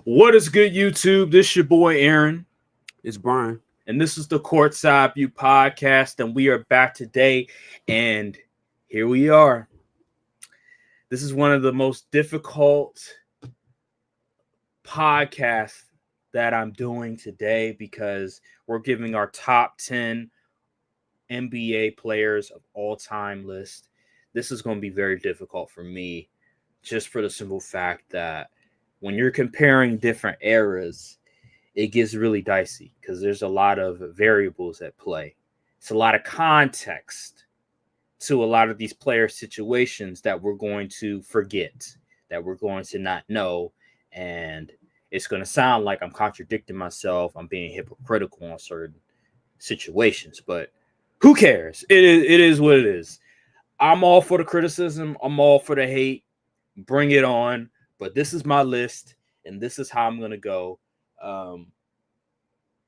What is good, YouTube? This your boy Aaron, It's Brian. and this is the Courtside View podcast, and we are back today. And here we are. This is one of the most difficult podcasts that I'm doing today because we're giving our top 10 NBA players of all time list. This is going to be very difficult for me, just for the simple fact that when you're comparing different eras, it gets really dicey because there's a lot of variables at play. It's a lot of context to a lot of these player situations that we're going to forget, that we're going to not know. And it's going to sound like I'm contradicting myself. I'm being hypocritical on certain situations, but who cares? It is what it is. I'm all for the criticism. I'm all for the hate. Bring it on. But this is my list, and this is how I'm going to go.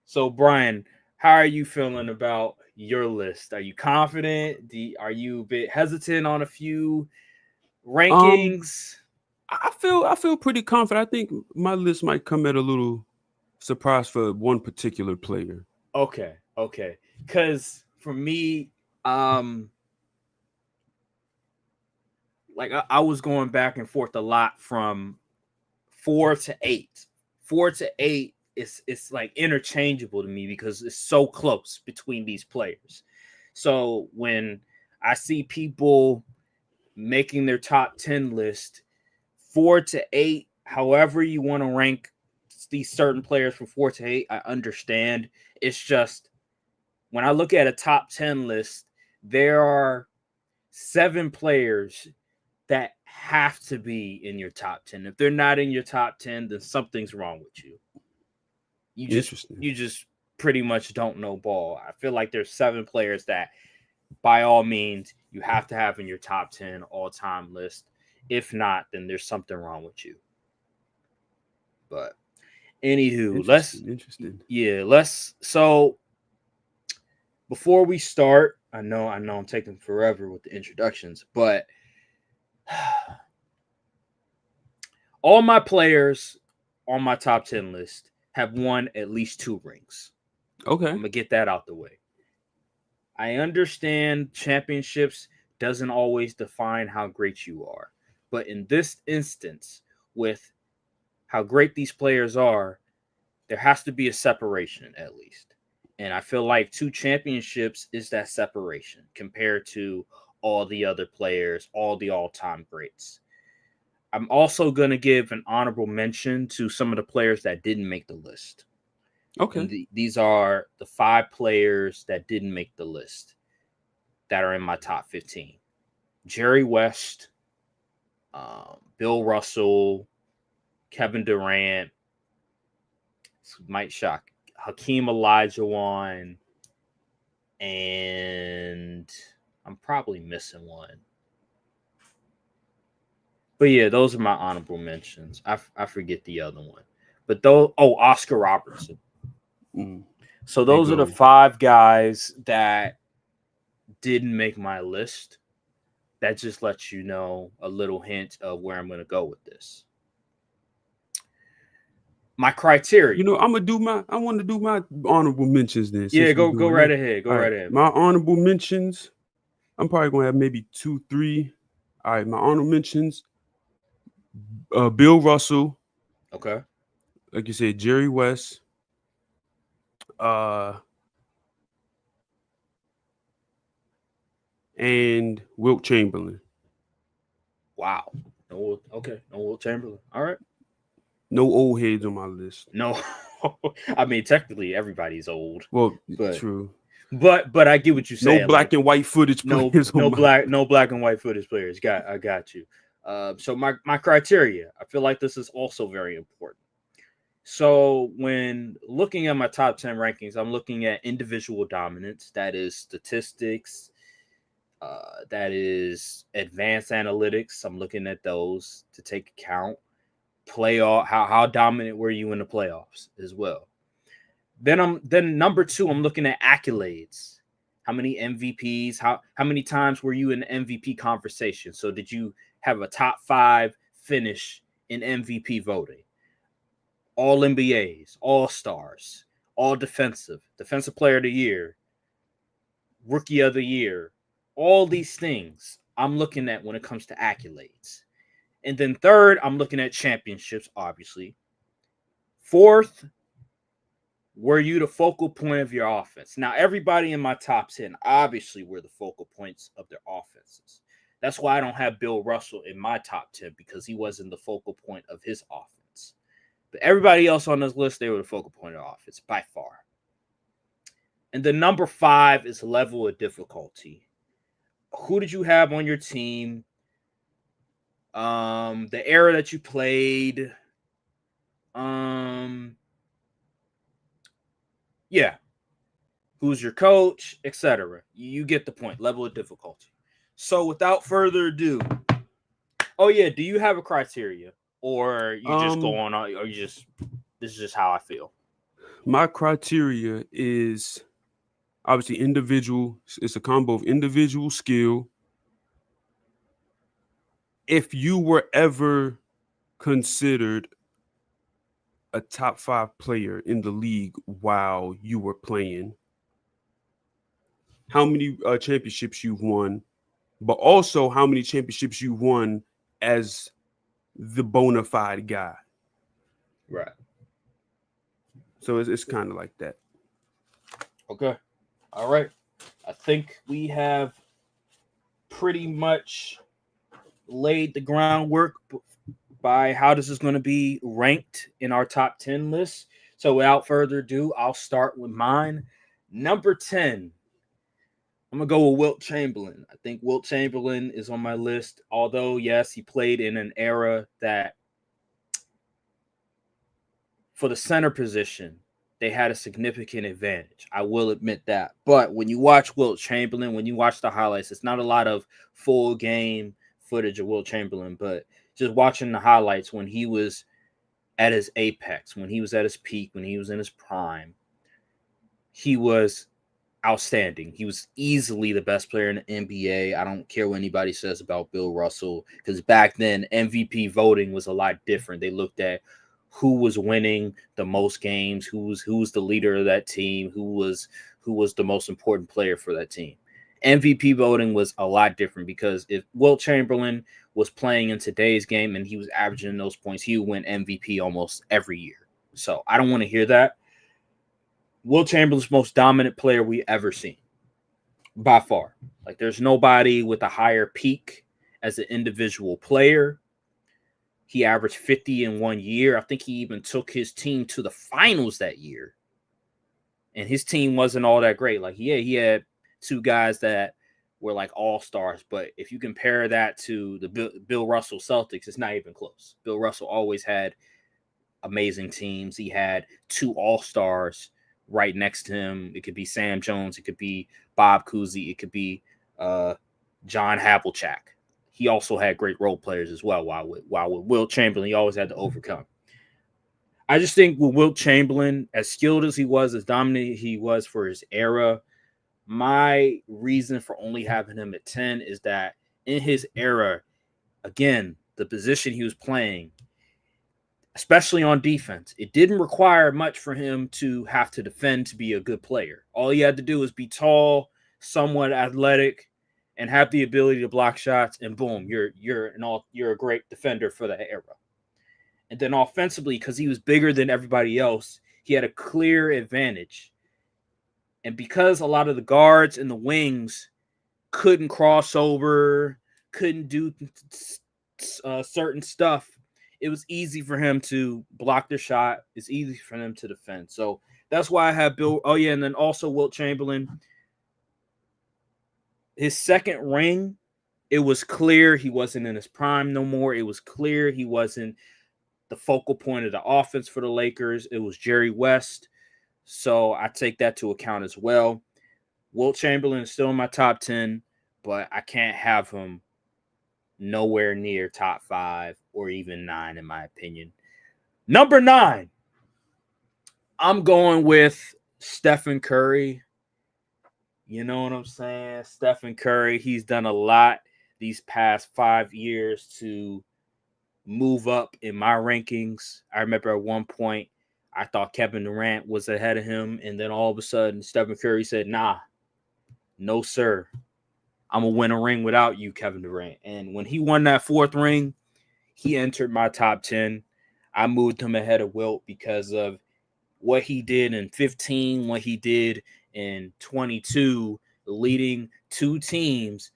So, Brian, how are you feeling about your list? Are you confident? Are you a bit hesitant on a few rankings? I feel pretty confident. I think my list might come at a little surprise for one particular player. Okay. Because for me, I was going back and forth a lot from 4 to 8. 4 to 8 it's like interchangeable to me because it's so close between these players. So when I see people making their top 10 list, 4 to 8, however you want to rank these certain players from 4 to 8, I understand. It's just when I look at a top 10 list, there are 7 players that have to be in your top 10. If they're not in your top 10, then something's wrong with you. You just pretty much don't know ball. I feel like there's 7 players that by all means you have to have in your top 10 all-time list. If not, then there's something wrong with you. But anywho, let's so before we start, I know I'm taking forever with the introductions, but all my players on my top 10 list have won at least 2 rings. Okay. I'm going to get that out the way. I understand championships doesn't always define how great you are. But in this instance, with how great these players are, there has to be a separation at least. And I feel like 2 championships is that separation compared to all the other players, all the all-time greats. I'm also going to give an honorable mention to some of the players that didn't make the list. Okay. These are the 5 players that didn't make the list that are in my top 15. Jerry West, Bill Russell, Kevin Durant, might shock, Hakeem Olajuwon, and I'm probably missing one. But yeah, those are my honorable mentions. I forget the other one. But Oscar Robertson. So those are the 5 guys that didn't make my list. That just lets you know a little hint of where I'm going to go with this. My criteria. I want to do my honorable mentions then. Yeah, go right ahead. Go right ahead. My honorable mentions, I'm probably going to have maybe 2, 3. All right, my honorable mentions, Bill Russell. Okay. Like you said, Jerry West. And Wilt Chamberlain. Wow. No Wilt Chamberlain. All right. No old heads on my list. No. I mean, technically everybody's old. Well, true. But I get what you're saying. No black and white footage players. No black and white footage players. I got you. So my criteria, I feel like this is also very important. So when looking at my top 10 rankings, I'm looking at individual dominance. That is statistics. That is advanced analytics. I'm looking at those to take account. Playoff, how dominant were you in the playoffs as well? Then number 2, I'm looking at accolades. How many MVPs? How many times were you in the MVP conversation? So did you have a top 5 finish in MVP voting? all NBAs, all stars, all defensive player of the year, rookie of the year, all these things I'm looking at when it comes to accolades. And then third, I'm looking at championships, obviously. Fourth, were you the focal point of your offense? Now, everybody in my top 10 obviously were the focal points of their offenses. That's why I don't have Bill Russell in my top 10, because he wasn't the focal point of his offense. But everybody else on this list, they were the focal point of the offense by far. And the number 5 is level of difficulty. Who did you have on your team? The era that you played. Yeah. Who's your coach, etc. You get the point. Level of difficulty. So without further ado, oh yeah, do you have a criteria, or you just go on, or you just, this is just how I feel? My criteria is obviously individual. It's a combo of individual skill. If you were ever considered a top 5 player in the league while you were playing, how many championships you've won, but also how many championships you won as the bona fide guy. Right. So it's kind of like that. Okay. All right. I think we have pretty much laid the groundwork by how this is going to be ranked in our top 10 list. So without further ado, I'll start with mine. Number 10, I'm going to go with Wilt Chamberlain. I think Wilt Chamberlain is on my list. Although, yes, he played in an era that, for the center position, they had a significant advantage. I will admit that. But when you watch Wilt Chamberlain, when you watch the highlights, it's not a lot of full game footage of Wilt Chamberlain, but just watching the highlights when he was at his apex, when he was at his peak, when he was in his prime, he was outstanding. He was easily the best player in the NBA. I don't care what anybody says about Bill Russell, because back then MVP voting was a lot different. They looked at who was winning the most games, who was the leader of that team, who was the most important player for that team. MVP voting was a lot different, because if Wilt Chamberlain was playing in today's game and he was averaging those points, he would win MVP almost every year. So I don't want to hear that. Wilt Chamberlain's most dominant player we ever seen, by far. Like, there's nobody with a higher peak as an individual player. He averaged 50 in 1 year. I think he even took his team to the finals that year. And his team wasn't all that great. Like, yeah, he had 2 guys that were like all-stars. But if you compare that to the Bill Russell Celtics, it's not even close. Bill Russell always had amazing teams. He had 2 all-stars right next to him. It could be Sam Jones. It could be Bob Cousy. It could be John Havlicek. He also had great role players as well. While with Wilt Chamberlain, he always had to overcome. I just think with Wilt Chamberlain, as skilled as he was, as dominant he was for his era, my reason for only having him at 10 is that in his era, again, the position he was playing, especially on defense, it didn't require much for him to have to defend to be a good player. All he had to do was be tall, somewhat athletic, and have the ability to block shots, and boom, you're a great defender for the era. And then offensively, because he was bigger than everybody else, he had a clear advantage. And because a lot of the guards and the wings couldn't cross over, couldn't do certain stuff, it was easy for him to block the shot. It's easy for him to defend. So that's why I have Bill. Oh, yeah, and then also Wilt Chamberlain. His second ring, it was clear he wasn't in his prime no more. It was clear he wasn't the focal point of the offense for the Lakers. It was Jerry West. So I take that to account as well. Wilt Chamberlain is still in my top 10, but I can't have him nowhere near top 5 or even 9, in my opinion. Number 9, I'm going with Stephen Curry. You know what I'm saying? Stephen Curry, he's done a lot these past 5 years to move up in my rankings. I remember at one point I thought Kevin Durant was ahead of him, and then all of a sudden Stephen Curry said, "Nah, no sir, I'm gonna win a ring without you, Kevin Durant." And when he won that fourth ring, he entered my top 10. I moved him ahead of Wilt because of what he did in 15, what he did in 22, leading two teams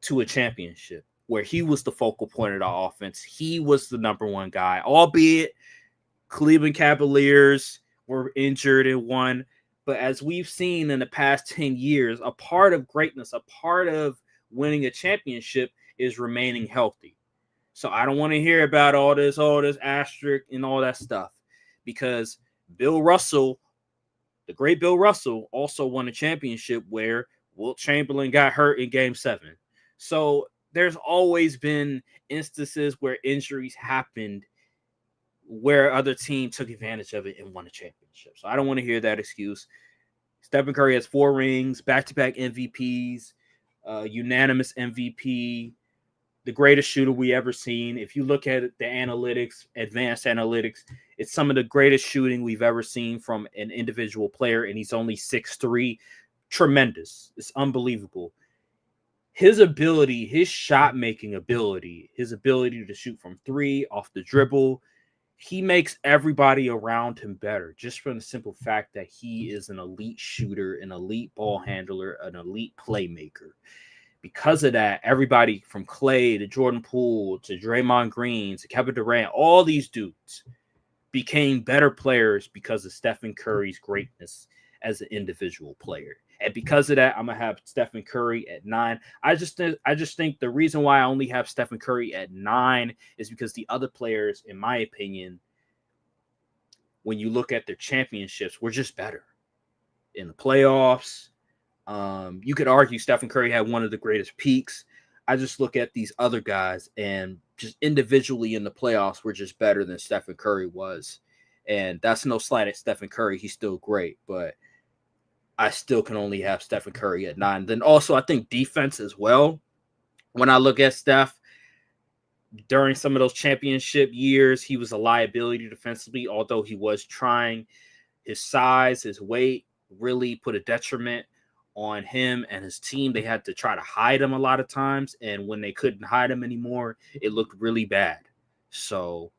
to a championship where he was the focal point of the offense. He was the number one guy, albeit Cleveland Cavaliers were injured and won. But as we've seen in the past 10 years, a part of greatness, a part of winning a championship is remaining healthy. So I don't want to hear about all this asterisk and all that stuff, because Bill Russell, the great Bill Russell, also won a championship where Wilt Chamberlain got hurt in Game 7. So there's always been instances where injuries happened where other team took advantage of it and won a championship. So I don't want to hear that excuse. Stephen Curry has 4 rings, back-to-back MVPs, unanimous MVP, the greatest shooter we ever seen. If you look at the analytics, advanced analytics, it's some of the greatest shooting we've ever seen from an individual player, and he's only 6'3". Tremendous. It's unbelievable. His ability, his shot-making ability, his ability to shoot from 3, off the dribble, he makes everybody around him better, just from the simple fact that he is an elite shooter, an elite ball handler, an elite playmaker. Because of that, everybody from Clay to Jordan Poole to Draymond Green to Kevin Durant, all these dudes became better players because of Stephen Curry's greatness as an individual player. And because of that, I'm gonna have Stephen Curry at 9. I just think the reason why I only have Stephen Curry at 9 is because the other players, in my opinion, when you look at their championships, were just better in the playoffs. You could argue Stephen Curry had one of the greatest peaks. I just look at these other guys and just individually in the playoffs were just better than Stephen Curry was. And that's no slight at Stephen Curry. He's still great, but I still can only have Stephen Curry at 9. Then also I think defense as well. When I look at Steph, during some of those championship years, he was a liability defensively, although he was trying. His size, his weight really put a detriment on him and his team. They had to try to hide him a lot of times, and when they couldn't hide him anymore, it looked really bad. So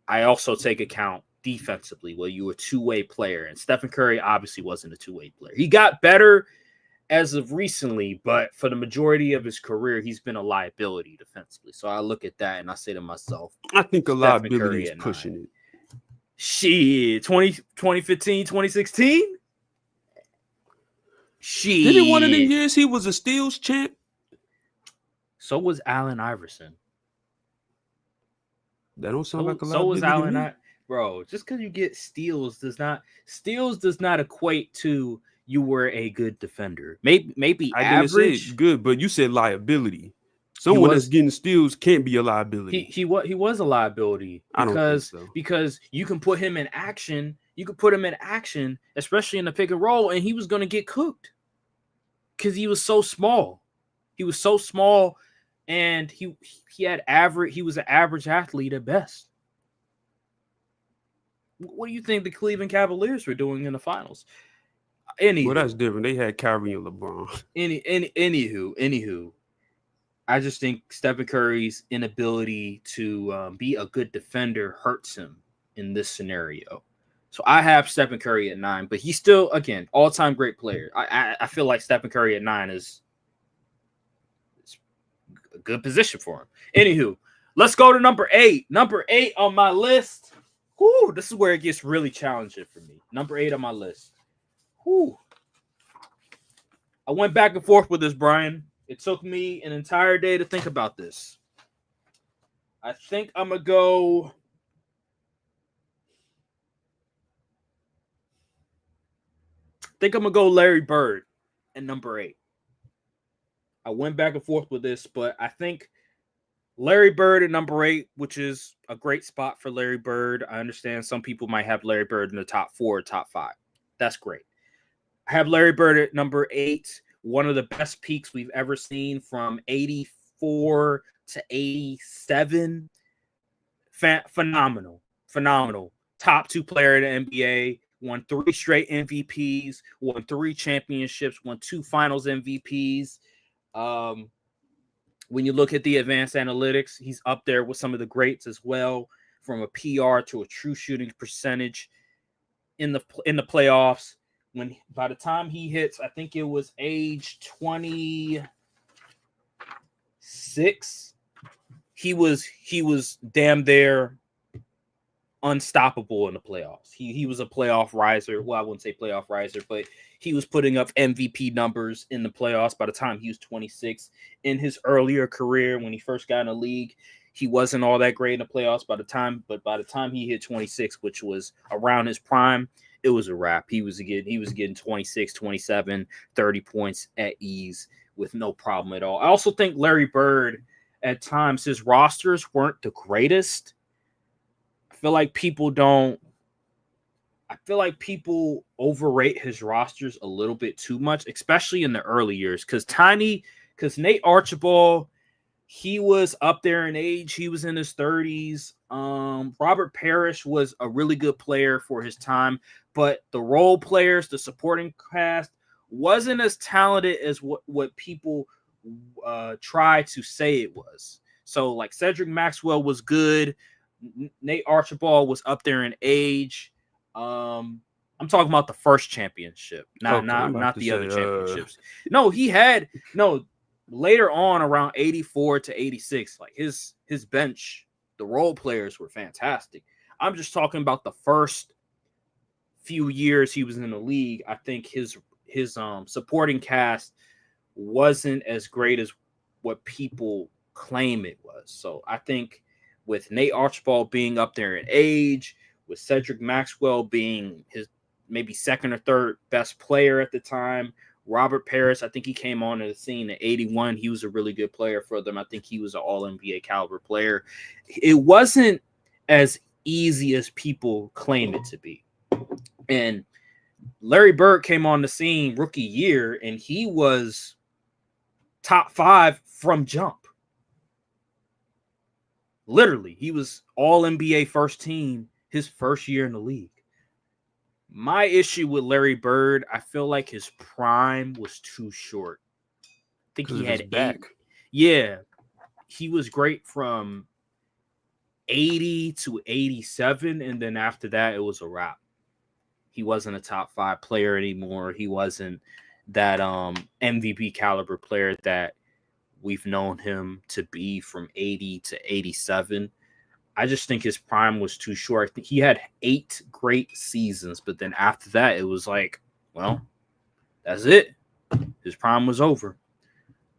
I also take account defensively. Well, you were a two-way player, and Stephen Curry obviously wasn't a two-way player. He got better as of recently, but for the majority of his career, he's been a liability defensively. So I look at that and I say to myself, I think a liability is pushing it. Shit, 2015, 2016? Shit. Didn't one of them years he was a steals champ? So was Allen Iverson. That don't sound like a liability. So was Allen Bro, just because you get steals does not equate to you were a good defender. Maybe I average. didn't say good, but you said liability. Someone that's getting steals can't be a liability. He was a liability because you can put him in action. You could put him in action, especially in the pick and roll, and he was going to get cooked because he was so small. He was so small, and he had average. He was an average athlete at best. What do you think the Cleveland Cavaliers were doing in the finals? Well, that's different. They had Kyrie and LeBron. Anywho, I just think Stephen Curry's inability to be a good defender hurts him in this scenario. So I have Stephen Curry at 9, but he's still, again, all-time great player. I feel like Stephen Curry at 9 is a good position for him. Anywho, let's go to number 8. Number 8 on my list. Whew, this is where it gets really challenging for me. Number 8 on my list. Whew. I went back and forth with this, Brian. It took me an entire day to think about this. I think I'm going to go Larry Bird at number 8. I went back and forth with this, but I think Larry Bird at number 8, which is a great spot for Larry Bird. I understand some people might have Larry Bird in the top 4 or top 5. That's great. I have Larry Bird at number 8, one of the best peaks we've ever seen from 84 to 87. phenomenal. Top 2 player in the NBA, won 3 straight MVPs, won 3 championships, won 2 finals MVPs. When you look at the advanced analytics, he's up there with some of the greats as well, from a PR to a true shooting percentage in the playoffs. When by the time he hits, I think it was age 26, he was damn there unstoppable in the playoffs. He was a playoff riser. Well, I wouldn't say playoff riser, but he was putting up MVP numbers in the playoffs by the time he was 26. In his earlier career, when he first got in the league, he wasn't all that great in the playoffs by the time he hit 26, which was around his prime, it was a wrap. He was getting 26, 27, 30 points at ease with no problem at all. I also think Larry Bird, at times, his rosters weren't the greatest. I feel like people overrate his rosters a little bit too much, especially in the early years. Because Nate Archibald, he was up there in age. He was in his 30s. Robert Parrish was a really good player for his time, but the role players, the supporting cast, wasn't as talented as what people try to say it was. So, like, Cedric Maxwell was good. Nate Archibald was up there in age. I'm talking about the first championship, not the other championships. Later on, around 84 to 86, like his bench, the role players were fantastic. I'm just talking about the first few years he was in the league. I think his supporting cast wasn't as great as what people claim it was. So I think with Nate Archibald being up there in age, with Cedric Maxwell being his maybe second or third best player at the time, Robert Parrish, I think he came on the scene in 81. He was a really good player for them. I think he was an all-NBA caliber player. It wasn't as easy as people claim it to be. And Larry Bird came on the scene rookie year, and he was top 5 from jump. Literally, he was all-NBA first team his first year in the league. My issue with Larry Bird, I feel like his prime was too short. I think he had back. Yeah, he was great from 80 to 87, and then after that, it was a wrap. He wasn't a top 5 player anymore. He wasn't that MVP caliber player that we've known him to be from 80 to 87. I just think his prime was too short. I think he had 8 great seasons, but then after that, it was like, well, that's it. His prime was over.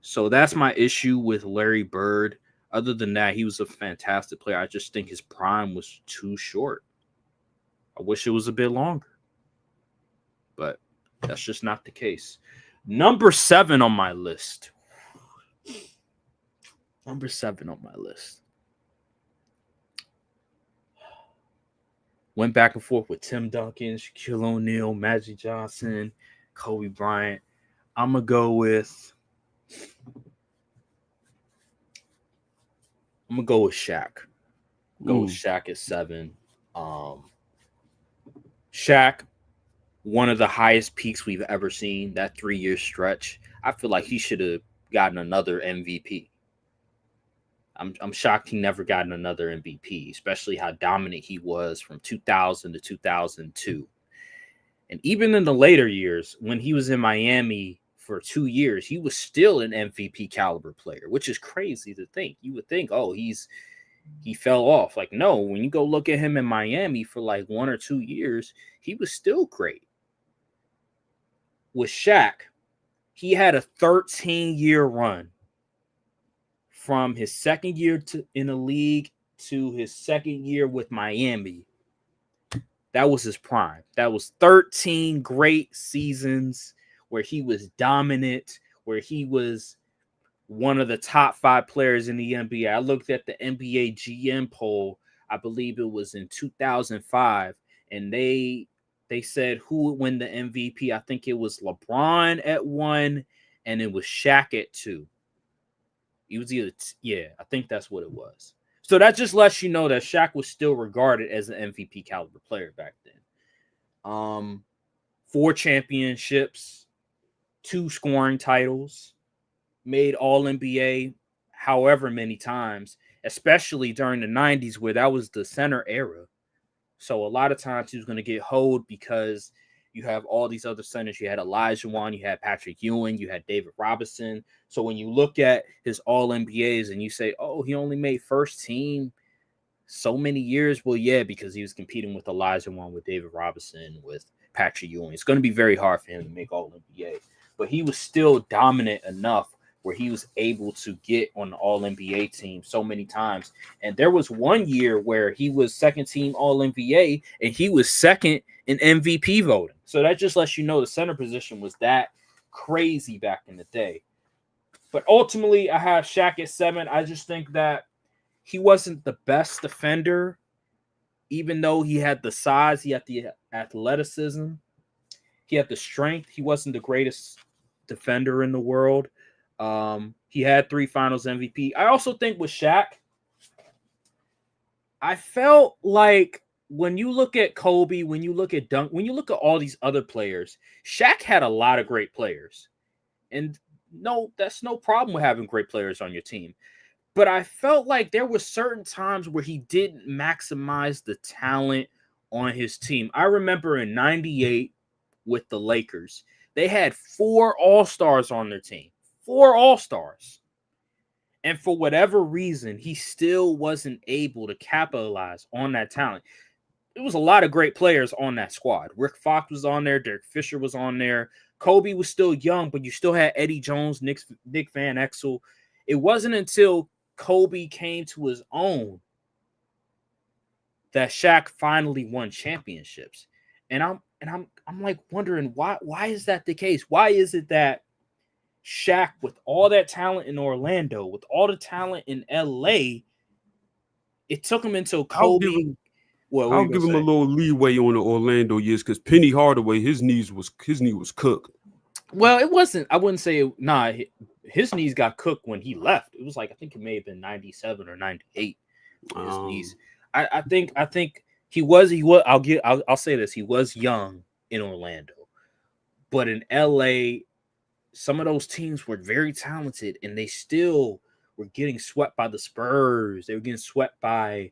So that's my issue with Larry Bird. Other than that, he was a fantastic player. I just think his prime was too short. I wish it was a bit longer, but that's just not the case. Number 7 on my list. Went back and forth with Tim Duncan, Shaquille O'Neal, Magic Johnson, Kobe Bryant. I'm going to go with Shaq. Go with Shaq at 7. Shaq, one of the highest peaks we've ever seen, that 3-year stretch. I feel like he should have gotten another MVP. I'm shocked he never gotten another MVP, especially how dominant he was from 2000 to 2002. And even in the later years, when he was in Miami for 2 years, he was still an MVP caliber player, which is crazy to think. You would think, oh, he fell off. Like, no, when you go look at him in Miami for like 1 or 2 years, he was still great. With Shaq, he had a 13-year run from his second year in the league to his second year with Miami. That was his prime. That was 13 great seasons where he was dominant, where he was one of the top 5 players in the NBA. I looked at the NBA GM poll. I believe it was in 2005, and they said who would win the MVP. I think it was LeBron at 1, and it was Shaq at 2. It was I think that's what it was. So that just lets you know that Shaq was still regarded as an MVP caliber player back then. 4 championships, 2 scoring titles, made All NBA however many times, especially during the 90s where that was the center era. So a lot of times he was going to get hoed because you have all these other centers. You had Olajuwon, you had Patrick Ewing, you had David Robinson. So when you look at his All NBAs and you say, oh, he only made first team so many years. Well, yeah, because he was competing with Olajuwon, with David Robinson, with Patrick Ewing. It's going to be very hard for him to make All NBA. But he was still dominant enough where he was able to get on the All NBA team so many times. And there was one year where he was second team All NBA and he was second in MVP voting. So that just lets you know the center position was that crazy back in the day. But ultimately, I have Shaq at 7. I just think that he wasn't the best defender, even though he had the size, he had the athleticism, he had the strength. He wasn't the greatest defender in the world. He had 3 finals MVP. I also think with Shaq, I felt like when you look at Kobe, when you look at Dunk, when you look at all these other players, Shaq had a lot of great players. And no, that's no problem with having great players on your team. But I felt like there were certain times where he didn't maximize the talent on his team. I remember in 98 with the Lakers, they had 4 All-Stars on their team. 4 All-Stars. And for whatever reason, he still wasn't able to capitalize on that talent. There was a lot of great players on that squad. Rick Fox was on there. Derek Fisher was on there. Kobe was still young, but you still had Eddie Jones, Nick Van Exel. It wasn't until Kobe came to his own that Shaq finally won championships. And I'm like wondering why is that the case? Why is it that Shaq, with all that talent in Orlando, with all the talent in LA, it took him until Kobe. I'll give him a little leeway on the Orlando years because Penny Hardaway, his knee was cooked. Well, it wasn't. I wouldn't say his knees got cooked when he left. It was like I think it may have been 97 or 98. His knees. I think he was. I'll say this. He was young in Orlando, but in LA, some of those teams were very talented, and they still were getting swept by the Spurs. They were getting swept by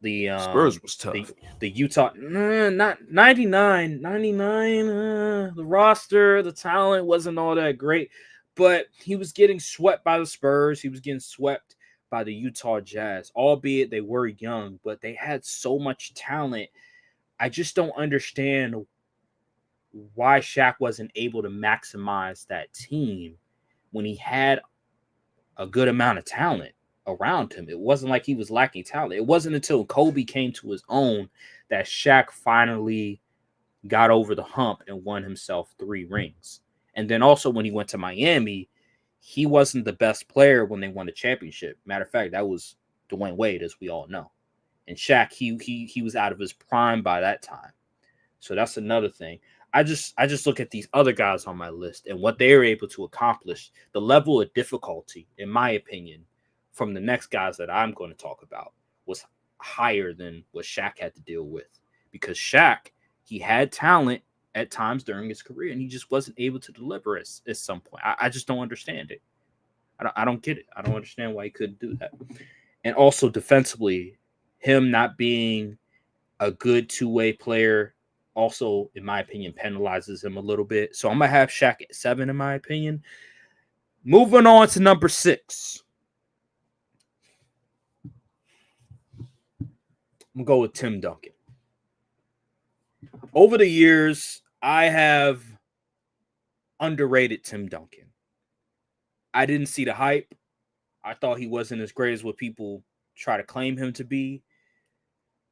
the Spurs was tough. The Utah, not 99. The roster, the talent wasn't all that great, but he was getting swept by the Spurs. He was getting swept by the Utah Jazz, albeit they were young, but they had so much talent. I just don't understand why Shaq wasn't able to maximize that team when he had a good amount of talent around him. It wasn't like he was lacking talent. It wasn't until Kobe came to his own that Shaq finally got over the hump and won himself 3 rings. And then also when he went to Miami, he wasn't the best player when they won the championship. Matter of fact, that was Dwayne Wade, as we all know. And Shaq, he was out of his prime by that time. So that's another thing. I just look at these other guys on my list and what they were able to accomplish. The level of difficulty, in my opinion, from the next guys that I'm going to talk about was higher than what Shaq had to deal with. Because Shaq, he had talent at times during his career, and he just wasn't able to deliver at some point. I just don't understand it. I don't get it. I don't understand why he couldn't do that. And also defensively, him not being a good two-way player also, in my opinion, penalizes him a little bit. So I'm going to have Shaq at 7, in my opinion. Moving on to number 6. I'm going to go with Tim Duncan. Over the years, I have underrated Tim Duncan. I didn't see the hype. I thought he wasn't as great as what people try to claim him to be.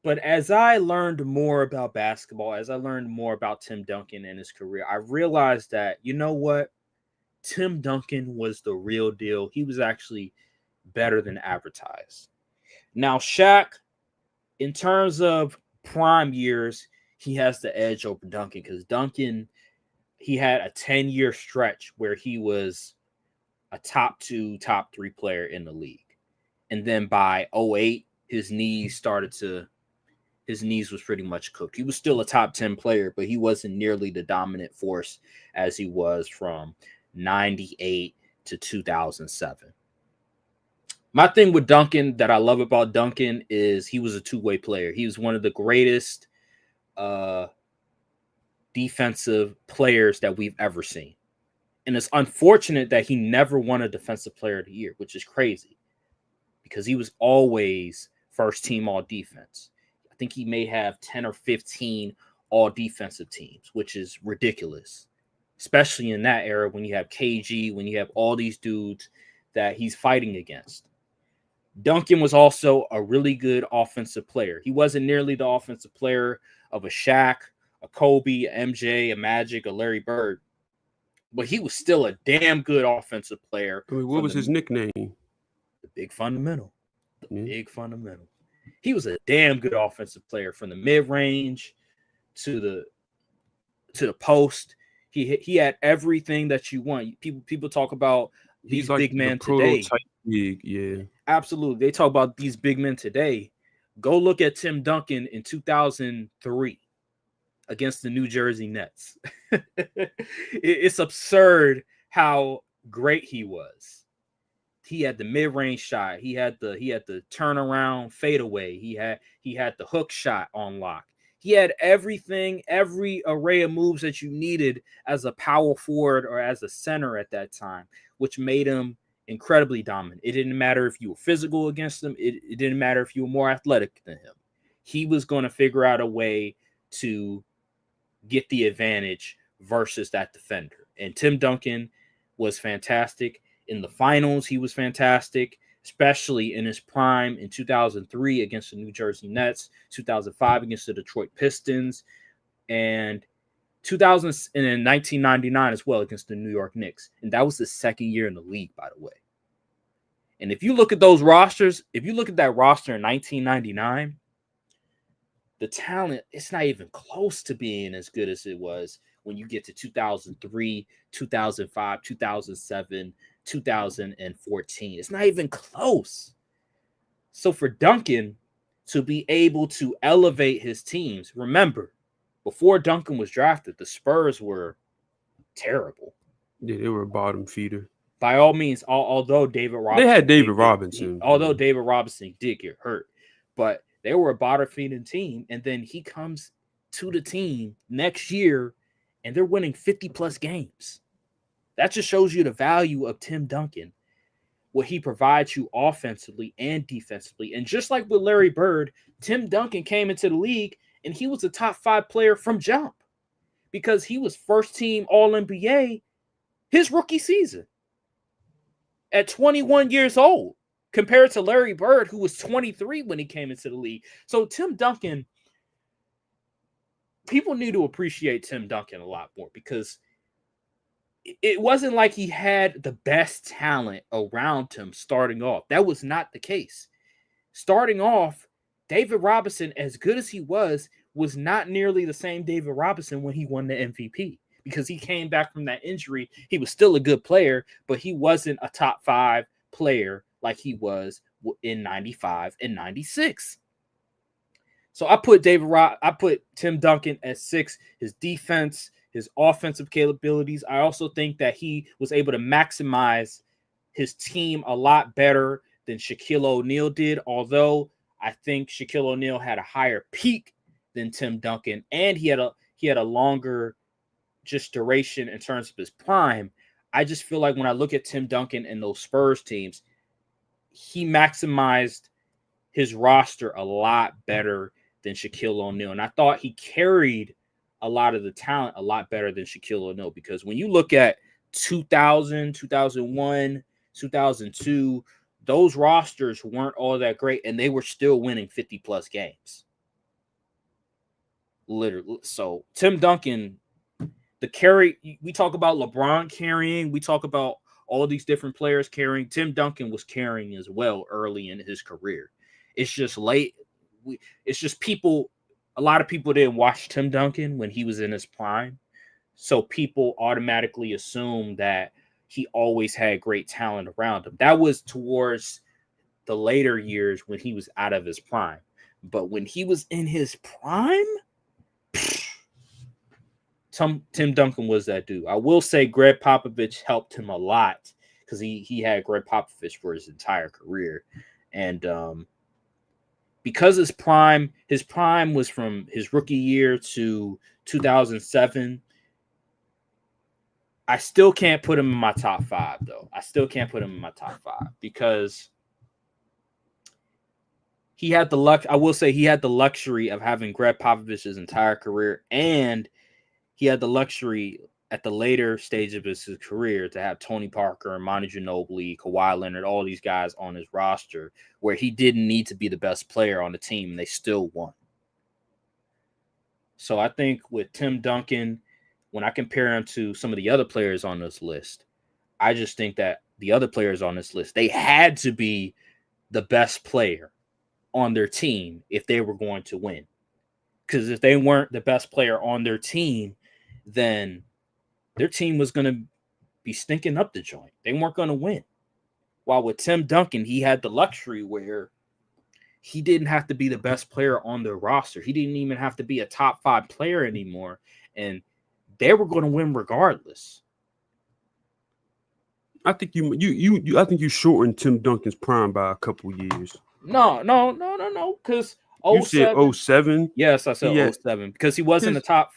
But as I learned more about basketball, as I learned more about Tim Duncan and his career, I realized that, you know what? Tim Duncan was the real deal. He was actually better than advertised. Now, Shaq, in terms of prime years, he has the edge over Duncan because Duncan, he had a 10-year stretch where he was a top 2, top 3 player in the league. And then by 08, his knees was pretty much cooked. He was still a top 10 player, but he wasn't nearly the dominant force as he was from 98 to 2007. My thing with Duncan that I love about Duncan is he was a two-way player. He was one of the greatest defensive players that we've ever seen. And it's unfortunate that he never won a defensive player of the year, which is crazy because he was always first team all defense. I think he may have 10 or 15 all defensive teams, which is ridiculous, especially in that era when you have KG, when you have all these dudes that he's fighting against. Duncan was also a really good offensive player. He wasn't nearly the offensive player of a Shaq, a Kobe, a MJ, a Magic, a Larry Bird, but he was still a damn good offensive player. I mean, what was his nickname? The Big Fundamental. Big Fundamental. He was a damn good offensive player from the mid-range to the post. He had everything that you want. People talk about these like big men today. Big, yeah. Absolutely. They talk about these big men today. Go look at Tim Duncan in 2003 against the New Jersey Nets. It's absurd how great he was. He had the mid-range shot. He had the turnaround fadeaway. He had the hook shot on lock. He had everything, every array of moves that you needed as a power forward or as a center at that time, which made him incredibly dominant. It didn't matter if you were physical against him. It didn't matter if you were more athletic than him. He was going to figure out a way to get the advantage versus that defender. And Tim Duncan was fantastic. In the finals, he was fantastic, especially in his prime in 2003 against the New Jersey Nets, 2005 against the Detroit Pistons, and 1999 as well against the New York Knicks. And that was the second year in the league, by the way. And if you look at those rosters, if you look at that roster in 1999, the talent, it's not even close to being as good as it was when you get to 2003, 2005, 2007, 2014. It's not even close. So for Duncan to be able to elevate his teams, remember, before Duncan was drafted, the Spurs were terrible. Yeah, they were a bottom feeder. By all means, although David Robinson. They had David Robinson. Although David Robinson did get hurt, but they were a bottom feeding team. And then he comes to the team next year and they're winning 50 plus games. That just shows you the value of Tim Duncan, what he provides you offensively and defensively. And just like with Larry Bird, Tim Duncan came into the league and he was a top 5 player from jump because he was first team All-NBA his rookie season at 21 years old compared to Larry Bird, who was 23 when he came into the league. So Tim Duncan, people need to appreciate Tim Duncan a lot more because it wasn't like he had the best talent around him starting off. That was not the case. Starting off, David Robinson, as good as he was not nearly the same David Robinson when he won the MVP because he came back from that injury. He was still a good player, but he wasn't a top 5 player like he was in 95 and 96. So I put Tim Duncan at 6. His defense, his offensive capabilities. I also think that he was able to maximize his team a lot better than Shaquille O'Neal did, although I think Shaquille O'Neal had a higher peak than Tim Duncan, and he had a longer just duration in terms of his prime. I just feel like when I look at Tim Duncan and those Spurs teams, he maximized his roster a lot better than Shaquille O'Neal. And I thought he carried a lot of the talent a lot better than Shaquille O'Neal, because when you look at 2000, 2001, 2002, those rosters weren't all that great, and they were still winning 50-plus games. Literally. So Tim Duncan, the carry, we talk about LeBron carrying, we talk about all these different players carrying. Tim Duncan was carrying as well early in his career. It's just late. It's just people, a lot of people didn't watch Tim Duncan when he was in his prime. So people automatically assume that he always had great talent around him. That was towards the later years when he was out of his prime. But when he was in his prime, Tim Duncan was that dude. I will say Greg Popovich helped him a lot because he had Greg Popovich for his entire career. And because his prime was from his rookie year to 2007. I still can't put him in my top 5, though. I still can't put him in my top 5 because he had the luck. I will say he had the luxury of having Greg Popovich's entire career, and he had the luxury at the later stage of his career to have Tony Parker and Manu Ginobili, Kawhi Leonard, all these guys on his roster where he didn't need to be the best player on the team, and they still won. So I think with Tim Duncan, when I compare him to some of the other players on this list, I just think that the other players on this list, they had to be the best player on their team if they were going to win. Because if they weren't the best player on their team, then their team was going to be stinking up the joint. They weren't going to win. While with Tim Duncan, he had the luxury where he didn't have to be the best player on their roster. He didn't even have to be a top 5 player anymore. And they were going to win regardless. I think you shortened Tim Duncan's prime by a couple years. No. Because you said 07? Yes, I said 07 because he wasn't a top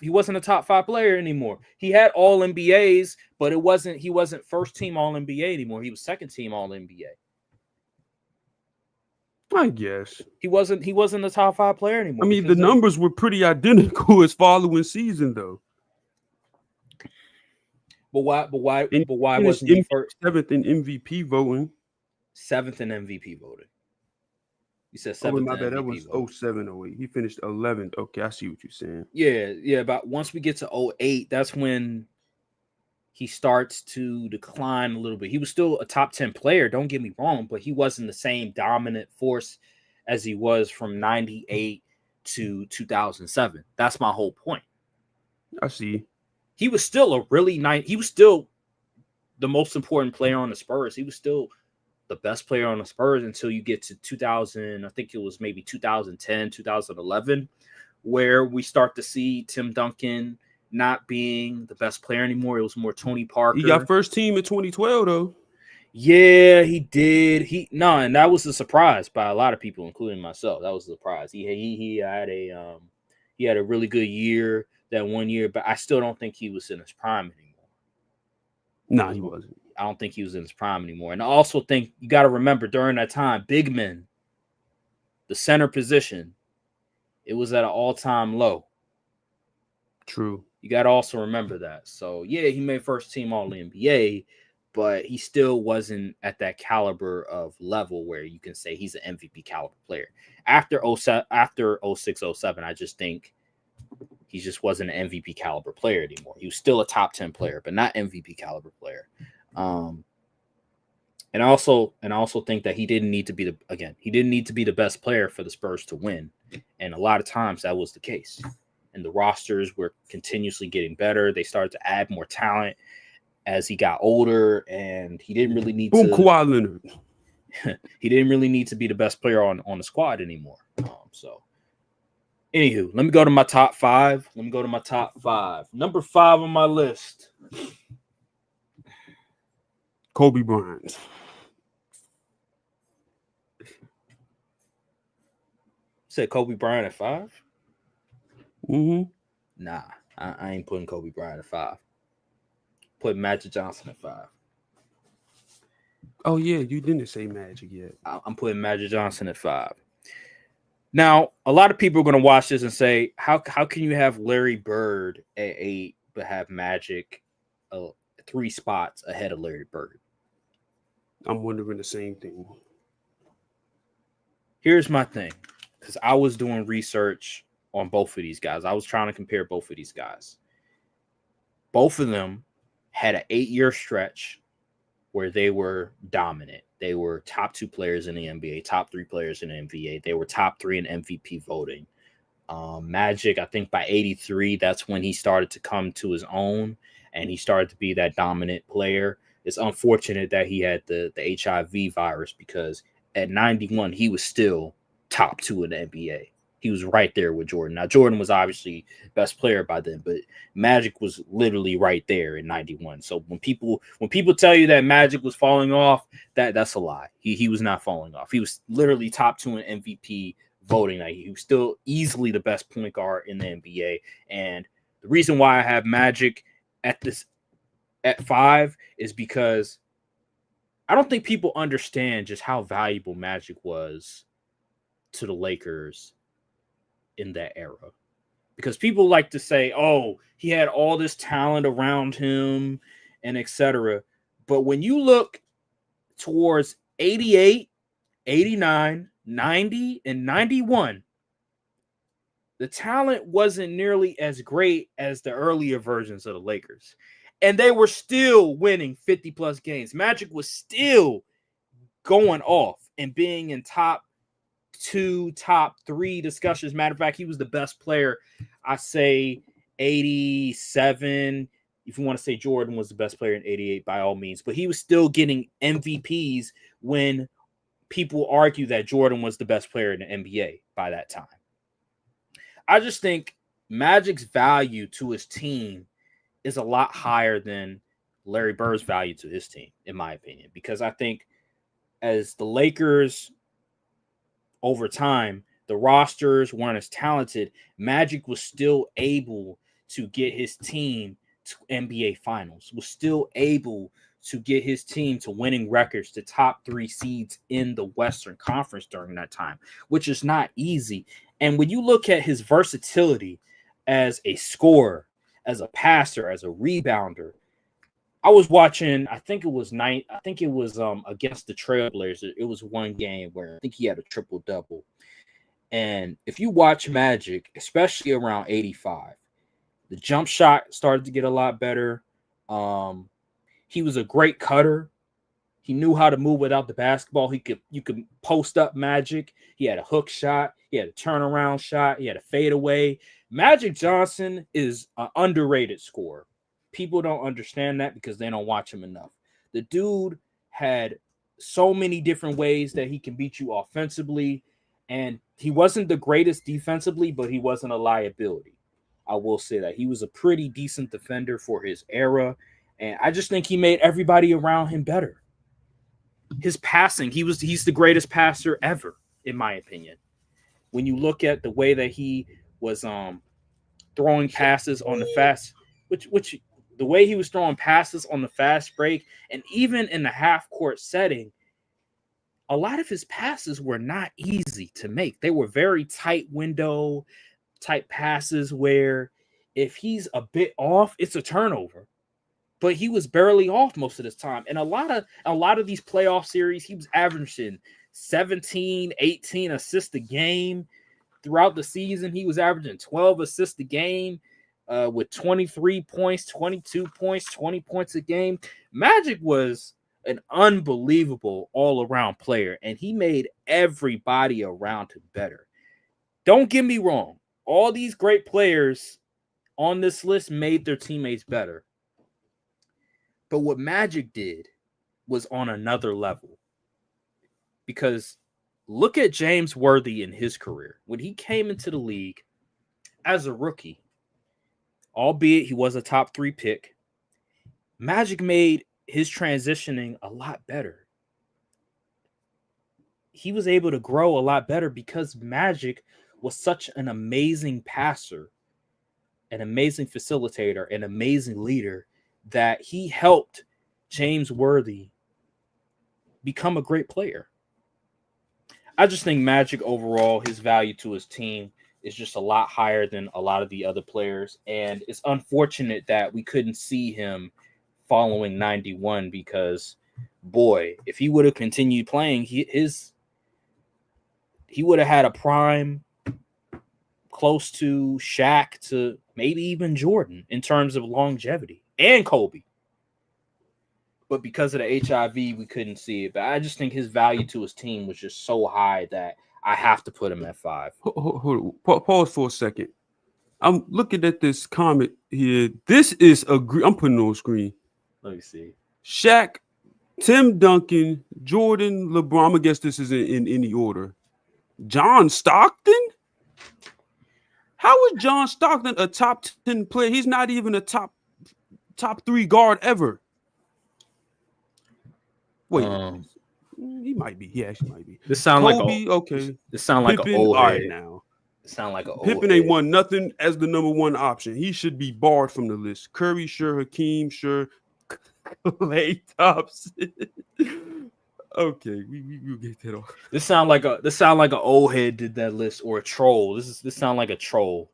5 player anymore. He had all NBAs, but he wasn't first team all NBA anymore. He was second team all NBA. I guess he wasn't a top 5 player anymore. I mean, the numbers were pretty identical his following season, though. But why wasn't he first? 7th in MVP voting. 7th in MVP voting. You said 7th. My bad. That was 07-08. He finished 11th. Okay, I see what you're saying. Yeah. But once we get to 08, that's when he starts to decline a little bit. He was still a top 10 player, don't get me wrong, but he wasn't the same dominant force as he was from 98 to 2007. That's my whole point. I see. He was still he was still the most important player on the Spurs. He was still the best player on the Spurs until you get to 2000. I think it was maybe 2010, 2011, where we start to see Tim Duncan not being the best player anymore. It was more Tony Parker. He got first team in 2012, though. Yeah, he did. And that was a surprise by a lot of people, including myself. That was a surprise. He had a really good year that one year, but I still don't think he was in his prime anymore. No, he wasn't. I don't think he was in his prime anymore. And I also think you got to remember during that time, big men, the center position, it was at an all-time low. True. You got to also remember that. So, yeah, he made first team All-NBA, but he still wasn't at that caliber of level where you can say he's an MVP caliber player. After 06, 07, I just think he just wasn't an MVP caliber player anymore. He was still a top 10 player, but not MVP caliber player. And I also think that he didn't need to be the best player for the Spurs to win. And a lot of times that was the case. And the rosters were continuously getting better. They started to add more talent as he got older, and he didn't really need Kawhi Leonard. He didn't really need to be the best player on the squad anymore. So anywho, let me go to my top 5. Number 5 on my list. Kobe Bryant. Said Kobe Bryant at 5? Mm-hmm. Nah, I ain't putting Kobe Bryant at 5. Putting Magic Johnson at 5. Oh, yeah, you didn't say Magic yet. I'm putting Magic Johnson at 5. Now, a lot of people are going to watch this and say, how can you have Larry Bird at 8 but have Magic 3 spots ahead of Larry Bird? I'm wondering the same thing. Here's my thing, because I was doing research on both of these guys. I was trying to compare both of these guys. Both of them had an 8-year stretch where they were dominant. They were top 2 players in the NBA, top 3 players in the NBA. They were top 3 in MVP voting. Magic, I think by 83, that's when he started to come to his own and he started to be that dominant player. It's unfortunate that he had the HIV virus because at 91, he was still top 2 in the NBA. He was right there with Jordan. Now, Jordan was obviously best player by then, but Magic was literally right there in 91. So when people tell you that Magic was falling off, that's a lie. He was not falling off. He was literally top 2 in MVP voting. Like, he was still easily the best point guard in the NBA. And the reason why I have Magic at 5 is because I don't think people understand just how valuable Magic was to the Lakers in that era. Because people like to say, oh, he had all this talent around him and etc. But when you look towards 88, 89, 90, and 91, the talent wasn't nearly as great as the earlier versions of the Lakers. And they were still winning 50-plus games. Magic was still going off and being in top 2, top 3 discussions. Matter of fact, he was the best player. I say 87. If you want to say Jordan was the best player in 88, by all means. But he was still getting MVPs when people argue that Jordan was the best player in the NBA by that time. I just think Magic's value to his team is a lot higher than Larry Bird's value to his team, in my opinion. Because I think as the Lakers, over time, the rosters weren't as talented, Magic was still able to get his team to NBA Finals, was still able to get his team to winning records, to top 3 seeds in the Western Conference during that time, which is not easy. And when you look at his versatility as a scorer, as a passer, as a rebounder, I was watching, I think it was against the Trailblazers. It was one game where I think he had a triple-double. And if you watch Magic, especially around 85, the jump shot started to get a lot better. He was a great cutter. He knew how to move without the basketball. You could post up Magic. He had a hook shot. He had a turnaround shot. He had a fadeaway. Magic Johnson is an underrated scorer. People don't understand that because they don't watch him enough. The dude had so many different ways that he can beat you offensively, and he wasn't the greatest defensively, but he wasn't a liability. I will say that. He was a pretty decent defender for his era, and I just think he made everybody around him better. His passing, he's the greatest passer ever, in my opinion. When you look at the way that he was throwing passes on the fast, which the way he was throwing passes on the fast break, and even in the half-court setting, a lot of his passes were not easy to make. They were very tight window type passes where if he's a bit off, it's a turnover. But he was barely off most of this time. And a lot of these playoff series, he was averaging 17, 18 assists a game. Throughout the season, he was averaging 12 assists a game. With 23 points, 22 points, 20 points a game. Magic was an unbelievable all-around player, and he made everybody around him better. Don't get me wrong. All these great players on this list made their teammates better. But what Magic did was on another level. Because look at James Worthy in his career. When he came into the league as a rookie, albeit he was a top 3 pick, Magic made his transitioning a lot better. He was able to grow a lot better because Magic was such an amazing passer, an amazing facilitator, an amazing leader that he helped James Worthy become a great player. I just think Magic overall, his value to his team is just a lot higher than a lot of the other players. And it's unfortunate that we couldn't see him following 91 because, boy, if he would have continued playing, he would have had a prime close to Shaq to maybe even Jordan in terms of longevity, and Kobe. But because of the HIV, we couldn't see it. But I just think his value to his team was just so high that I have to put him at 5. Hold on. Pause for a second. I'm looking at this comment here. This is I'm putting it on screen. Let me see. Shaq Tim Duncan, Jordan, LeBron. I guess this is in any order. John Stockton? How is John Stockton a top 10 player? He's not even a top 3 guard ever. Wait, he might be. He actually might be. This sound Kobe, like okay. this sound like an Pippen, old all head. right now. It sound like an old Pippen head. ain't won nothing as the number one option. He should be barred from the list. Curry, sure. Hakeem, sure. Klay Thompson. Okay, we'll get that off. This sound like an old head did that list or a troll. This sound like a troll.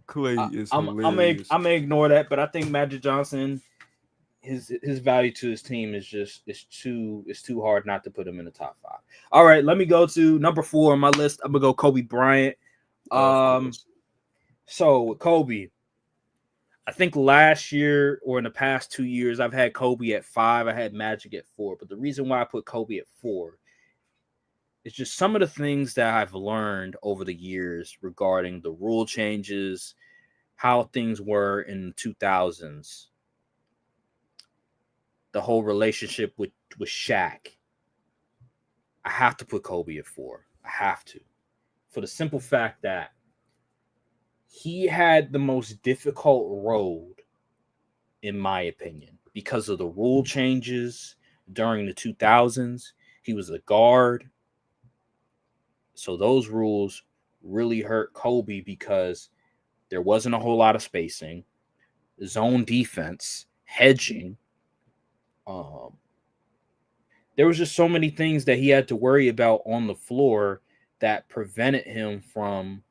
Klay is hilarious. I'm gonna ignore that, but I think Magic Johnson, his value to his team is too hard not to put him in the top 5. All right, let me go to number 4 on my list. I'm gonna go Kobe Bryant. So with Kobe, I think last year or in the past 2 years, I've had Kobe at 5. I had Magic at 4. But the reason why I put Kobe at 4 is just some of the things that I've learned over the years regarding the rule changes, how things were in the 2000s, the whole relationship with Shaq. I have to put Kobe at 4. I have to. For the simple fact that he had the most difficult road, in my opinion, because of the rule changes during the 2000s. He was a guard. So those rules really hurt Kobe because there wasn't a whole lot of spacing, zone defense, hedging. There was just so many things that he had to worry about on the floor that prevented him from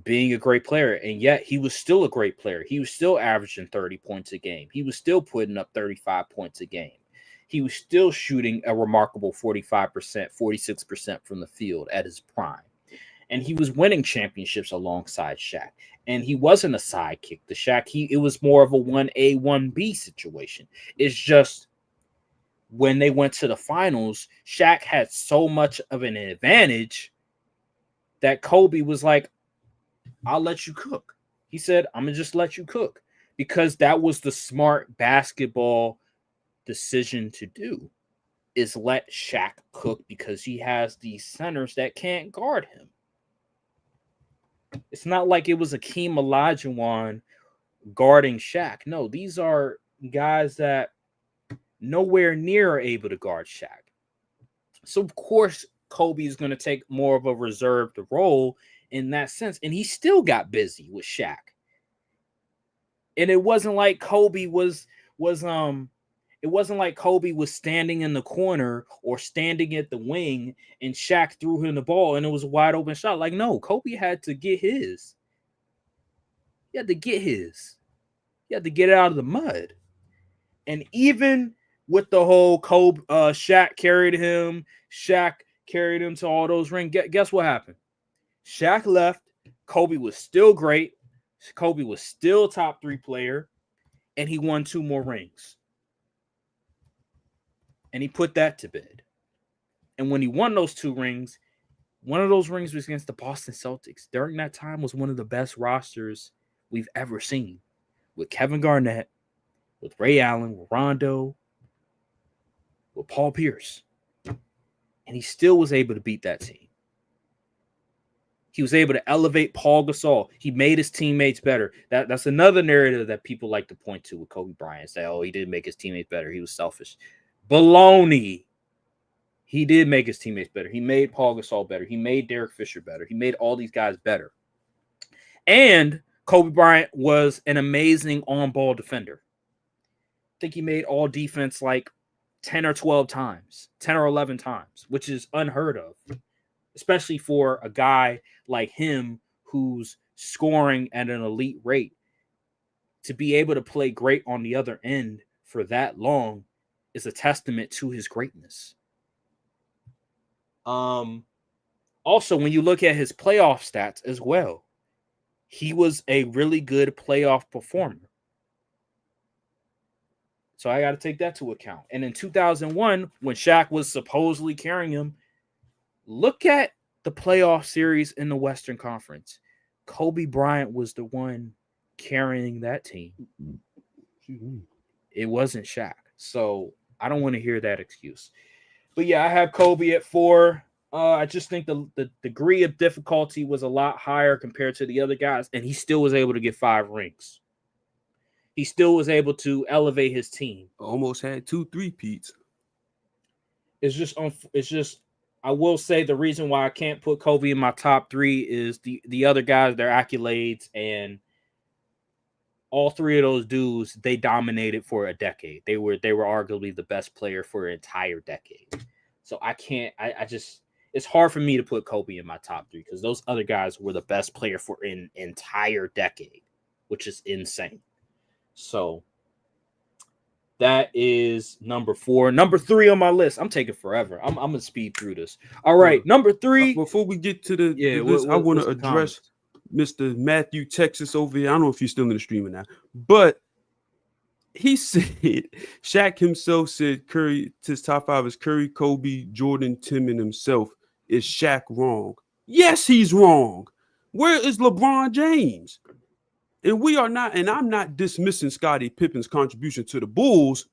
being a great player. And yet he was still a great player. He was still averaging 30 points a game. He was still putting up 35 points a game. He was still shooting a remarkable 45%, 46% from the field at his prime. And he was winning championships alongside Shaq. And he wasn't a sidekick to Shaq. It was more of a 1A, 1B situation. It's just when they went to the finals, Shaq had so much of an advantage that Kobe was like, I'll let you cook. He said, I'm going to just let you cook, because that was the smart basketball decision to do, is let Shaq cook, because he has these centers that can't guard him. It's not like it was Akeem Olajuwon guarding Shaq. No, these are guys that nowhere near are able to guard Shaq. So, of course, Kobe is going to take more of a reserved role in that sense. And he still got busy with Shaq. And it wasn't like Kobe was standing in the corner or standing at the wing and Shaq threw him the ball and it was a wide open shot. Like, no, Kobe had to get his. He had to get his. He had to get it out of the mud. And even with the whole Kobe, Shaq carried him to all those rings. Guess what happened? Shaq left. Kobe was still great. Kobe was still top 3 player. And he won 2 more rings. And he put that to bed. And when he won those 2 rings, one of those rings was against the Boston Celtics. During that time was one of the best rosters we've ever seen. With Kevin Garnett, with Ray Allen, with Rondo, with Paul Pierce. And he still was able to beat that team. He was able to elevate Paul Gasol. He made his teammates better. That's another narrative that people like to point to with Kobe Bryant. Say, oh, he didn't make his teammates better. He was selfish. Baloney. He did make his teammates better. He made Paul Gasol better. He made Derek Fisher better. He made all these guys better. And Kobe Bryant was an amazing on-ball defender. I think he made all defense like 10 or 12 times, 10 or 11 times, which is unheard of, especially for a guy like him who's scoring at an elite rate. To be able to play great on the other end for that long is a testament to his greatness. Also, when you look at his playoff stats as well, he was a really good playoff performer. So I got to take that to account. And in 2001, when Shaq was supposedly carrying him, look at the playoff series in the Western Conference. Kobe Bryant was the one carrying that team. It wasn't Shaq. So I don't want to hear that excuse. But yeah, I have Kobe at 4. I just think the degree of difficulty was a lot higher compared to the other guys, and he still was able to get 5 rings. He still was able to elevate his team. Almost had 2 3-peats. It's just I will say the reason why I can't put Kobe in my top 3 is the other guys, their accolades, and all 3 of those dudes, they dominated for a decade. They were arguably the best player for an entire decade. So I can't. I just it's hard for me to put Kobe in my top 3 because those other guys were the best player for an entire decade, which is insane. So that is number 4. Number 3 on my list. I'm taking forever. I'm gonna speed through this. All right, number 3. Before we get to the list, I want to address Mr. Matthew Texas over here. I don't know if he's still in the stream now, but he said Shaq himself said Curry, his top 5 is Curry, Kobe, Jordan, Tim, and himself. Is Shaq wrong? Yes, he's wrong. Where is LeBron James? And we are not, and I'm not dismissing Scottie Pippen's contribution to the Bulls,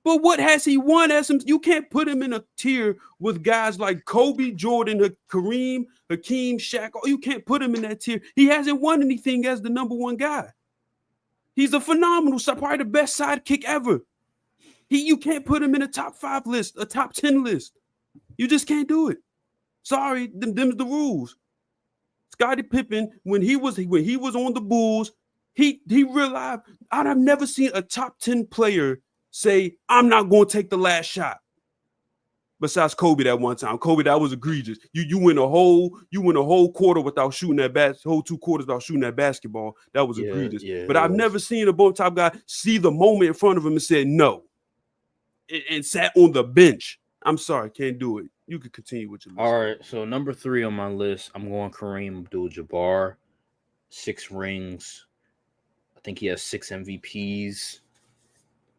but what has he won as him? You can't put him in a tier with guys like Kobe, Jordan, Kareem, Hakeem, Shaq. You can't put him in that tier. He hasn't won anything as the number 1 guy. He's a phenomenal, probably the best sidekick ever. You can't put him in a top 5 list, a top 10 list. You just can't do it. Sorry, them's the rules. Scottie Pippen, when he was on the Bulls, he realized I've never seen a top 10 player say, I'm not going to take the last shot. Besides Kobe that one time. Kobe, that was egregious. You went a whole quarter without shooting that whole 2 quarters without shooting that basketball. That was egregious. Yeah, but I've never seen a both top guy see the moment in front of him and said no. And sat on the bench. I'm sorry, can't do it. You can continue with your list. All right, so number 3 on my list, I'm going Kareem Abdul-Jabbar. 6 rings. I think he has 6 MVPs.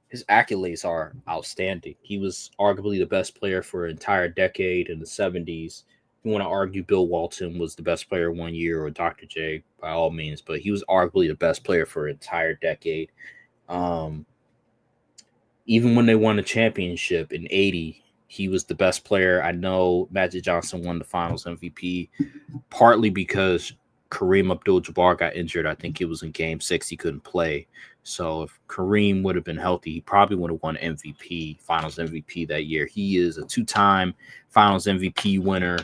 His accolades are outstanding. He was arguably the best player for an entire decade in the 70s. You want to argue Bill Walton was the best player 1 year or Dr. J, by all means, but he was arguably the best player for an entire decade. Even when they won the championship in 80, he was the best player. I know Magic Johnson won the finals MVP partly because Kareem Abdul-Jabbar got injured. I think it was in game 6. He couldn't play. So if Kareem would have been healthy, he probably would have won MVP, finals MVP that year. He is a 2-time finals MVP winner.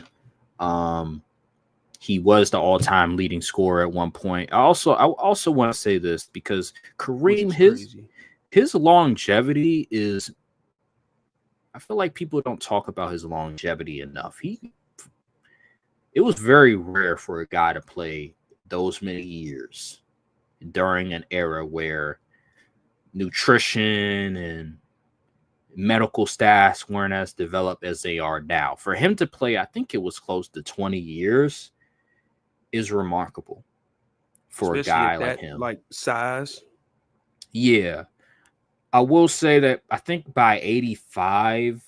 He was the all-time leading scorer at one point. I also want to say this because Kareem, his longevity is, I feel like people don't talk about his longevity enough. It was very rare for a guy to play those many years during an era where nutrition and medical stats weren't as developed as they are now. For him to play, I think it was close to 20 years, is remarkable for especially a guy like him. Like size. Yeah. I will say that I think by 85,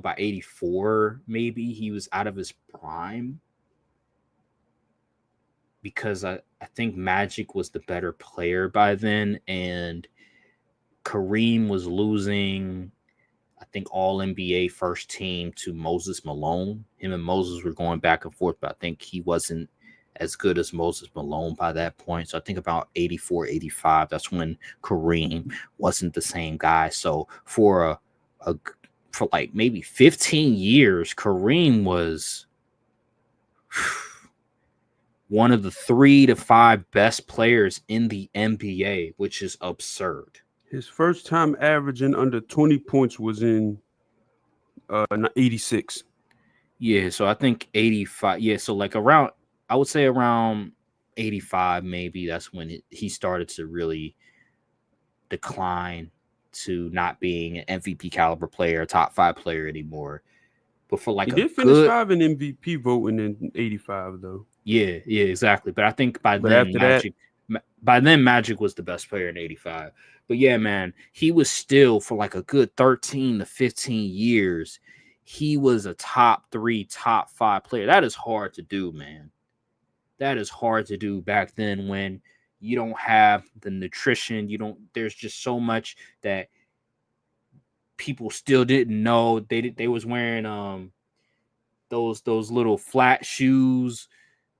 by 84, maybe he was out of his prime. Because I think Magic was the better player by then. And Kareem was losing, I think, all NBA first team to Moses Malone. Him and Moses were going back and forth, but I think he wasn't as good as Moses Malone by that point. So I think about 84, 85, that's when Kareem wasn't the same guy. So for like maybe 15 years, Kareem was one of the 3 to 5 best players in the NBA, which is absurd. His first time averaging under 20 points was in 86. Yeah, so I think 85. Yeah, so like around, I would say around 85, maybe that's when he started to really decline to not being an MVP caliber player, top 5 player anymore. But for like he did finish 5 in MVP voting in 85 though. Yeah, exactly. But I think by then Magic was the best player in 85. But yeah, man, he was still for like a good 13 to 15 years. He was a top 3, top 5 player. That is hard to do, man. That is hard to do back then when you don't have the nutrition. There's just so much that people still didn't know. They was wearing those little flat shoes.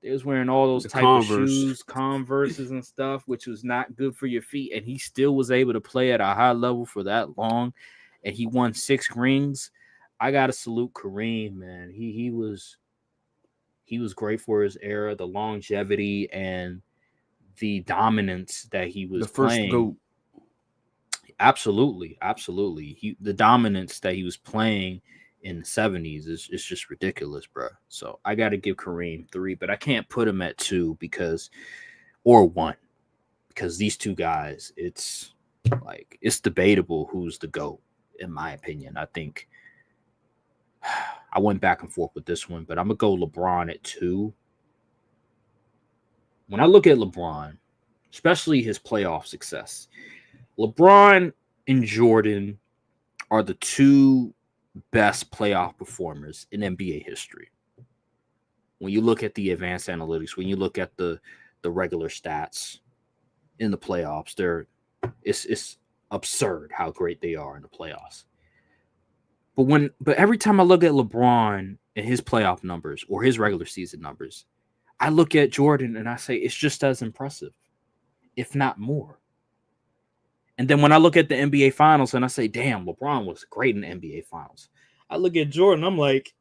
They was wearing all those type of shoes, Converses and stuff, which was not good for your feet. And he still was able to play at a high level for that long. And he won 6 rings. I gotta salute Kareem, man. He was great for his era, the longevity and the dominance that he was playing. The first GOAT. Absolutely. The dominance that he was playing in the 70s is just ridiculous, bro. So I got to give Kareem 3, but I can't put him at 2 or 1 because these two guys, it's debatable who's the GOAT in my opinion. I think I went back and forth with this one, but I'm going to go LeBron at 2. When I look at LeBron, especially his playoff success, LeBron and Jordan are the 2 best playoff performers in NBA history. When you look at the advanced analytics, when you look at the regular stats in the playoffs, it's absurd how great they are in the playoffs. But every time I look at LeBron and his playoff numbers or his regular season numbers, I look at Jordan and I say it's just as impressive, if not more. And then when I look at the NBA Finals and I say, damn, LeBron was great in the NBA Finals. I look at Jordan, I'm like,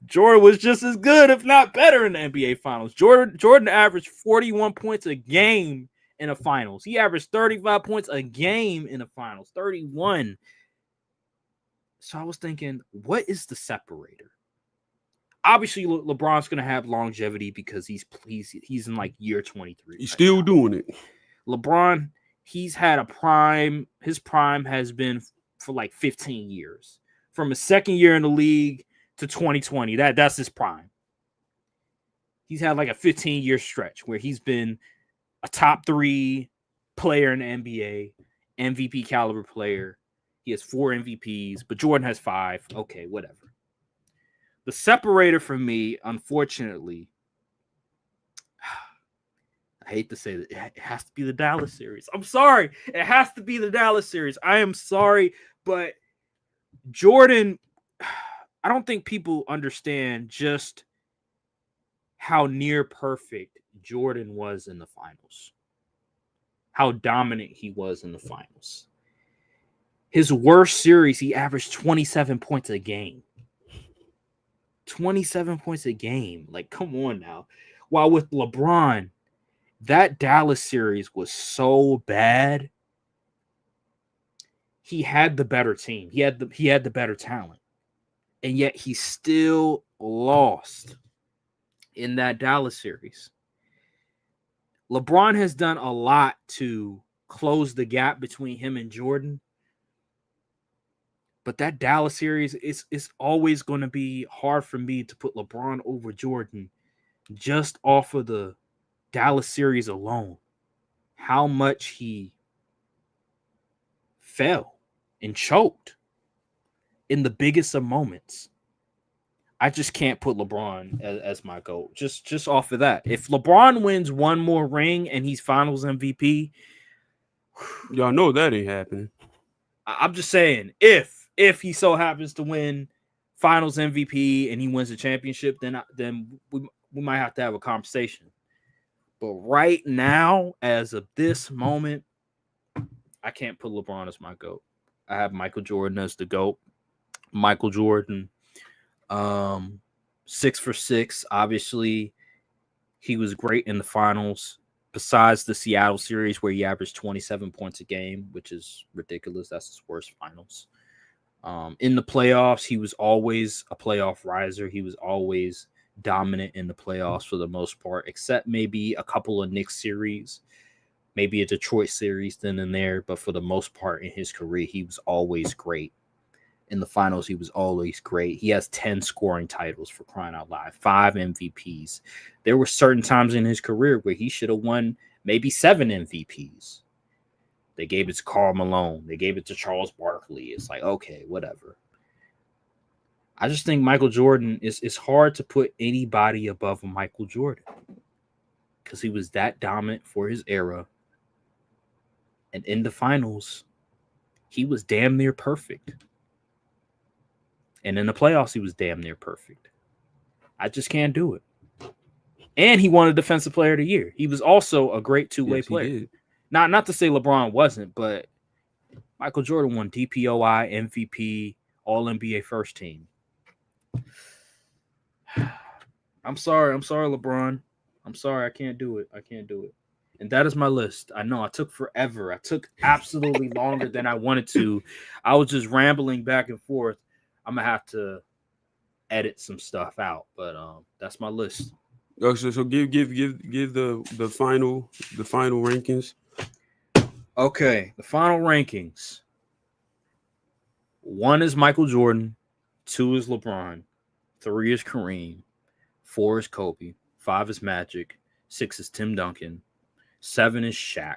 Jordan was just as good, if not better, in the NBA Finals. Jordan averaged 41 points a game in the Finals. He averaged 35 points a game in the Finals, 31. So I was thinking, what is the separator? Obviously, LeBron's going to have longevity because he's in like year 23. He's still doing it. LeBron, he's had a prime. His prime has been for like 15 years. From his second year in the league to 2020. That's his prime. He's had like a 15-year stretch where he's been a top 3 player in the NBA, MVP caliber player. He has 4 MVPs, but Jordan has 5. Okay, whatever. The separator for me, unfortunately, I hate to say that, it has to be the Dallas series. I'm sorry. It has to be the Dallas series. I am sorry, but Jordan, I don't think people understand just how near perfect Jordan was in the finals. How dominant he was in the finals. His worst series, he averaged 27 points a game. 27 points a game. Like, come on now. While with LeBron, that Dallas series was so bad. He had the better team. He had the better talent. And yet he still lost in that Dallas series. LeBron has done a lot to close the gap between him and Jordan. But that Dallas series is always going to be hard for me to put LeBron over Jordan just off of the Dallas series alone. How much he fell and choked in the biggest of moments. I just can't put LeBron as my GOAT. Just off of that. If LeBron wins one more ring and he's finals MVP, y'all know that ain't happening. I'm just saying, if he so happens to win finals MVP and he wins the championship, then we might have to have a conversation. But right now, as of this moment, I can't put LeBron as my GOAT. I have Michael Jordan as the GOAT. Michael Jordan, 6 for 6. Obviously, he was great in the finals. Besides the Seattle series where he averaged 27 points a game, which is ridiculous. That's his worst finals. In the playoffs, he was always a playoff riser. He was always dominant in the playoffs for the most part, except maybe a couple of Knicks series, maybe a Detroit series then and there. But for the most part in his career, he was always great. In the finals, he was always great. He has 10 scoring titles, for crying out loud, 5 MVPs. There were certain times in his career where he should have won maybe 7 MVPs. They gave it to Karl Malone. They gave it to Charles Barkley. It's like, okay, whatever. I just think Michael Jordan, it's hard to put anybody above Michael Jordan because he was that dominant for his era. And in the finals, he was damn near perfect. And in the playoffs, he was damn near perfect. I just can't do it. And he won a Defensive Player of the Year. He was also a great two-way player. He did. Not to say LeBron wasn't, but Michael Jordan won DPOI, MVP, All-NBA first team. I'm sorry, LeBron. I'm sorry, I can't do it. And that is my list. I know I took forever. I took absolutely longer than I wanted to. I was just rambling back and forth. I'm gonna have to edit some stuff out, but that's my list. Oh, so give the final rankings. Okay, the final rankings. 1 is Michael Jordan, 2 is LeBron, 3 is Kareem, 4 is Kobe, 5 is Magic, 6 is Tim Duncan, 7 is Shaq,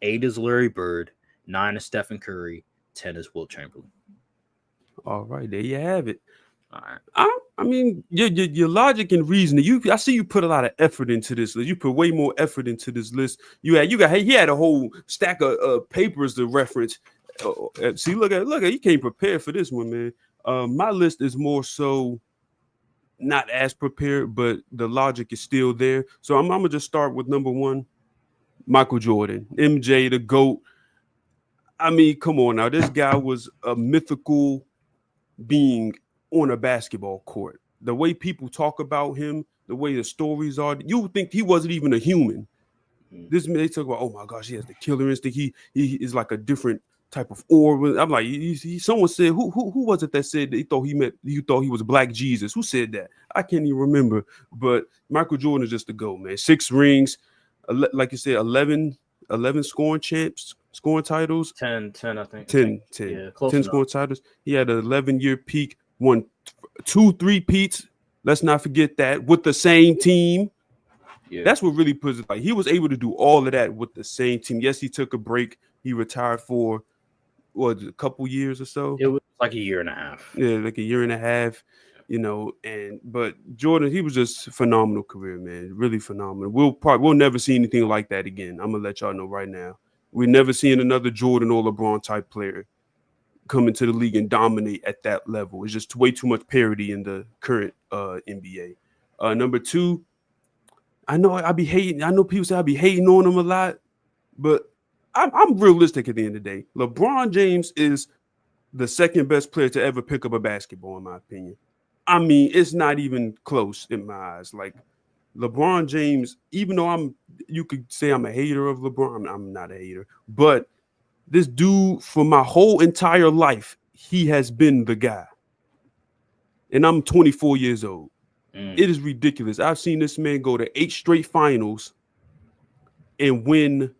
8 is Larry Bird, 9 is Stephen Curry, 10 is Wilt Chamberlain. All right, there you have it. All right. I mean, your logic and reasoning. I see you put a lot of effort into this list. You put way more effort into this list. He had a whole stack of papers to reference. See, look at you can't prepare for this one, man. My list is more so not as prepared, but the logic is still there. So I'm gonna just start with number 1, Michael Jordan, MJ, the GOAT. I mean, come on now, this guy was a mythical being on a basketball court. The way people talk about him, the way the stories are, you would think he wasn't even a human. This man, they talk about, oh my gosh, he has the killer instinct. He is like a different type of aura. I'm like, someone said, who was it that said that he thought he was Black Jesus? Who said that? I can't even remember. But Michael Jordan is just the GOAT, man. 6 rings, like you said, 11 scoring titles. 10, I think. 10. Yeah, 10 scoring titles. He had an 11-year peak, won 2 3-peats. Let's not forget that, with the same team. Yeah. That's what really puts it. Like, he was able to do all of that with the same team. Yes, he took a break. He retired for a couple years or so. It was like a year and a half. Yeah, like a year and a half. But Jordan, he was just a phenomenal career, man. Really phenomenal. We'll never see anything like that again. I'm gonna let y'all know right now. We're never seeing another Jordan or LeBron type player come into the league and dominate at that level. It's just way too much parity in the current NBA. Number 2, I know people say I be hating on him a lot, but I'm realistic at the end of the day. LeBron James is the second best player to ever pick up a basketball, in my opinion. I mean, it's not even close in my eyes. Like, LeBron James, even though you could say I'm a hater of LeBron, I'm not a hater, but this dude, for my whole entire life, he has been the guy. And I'm 24 years old. It is ridiculous. I've seen this man go to 8 straight finals and win,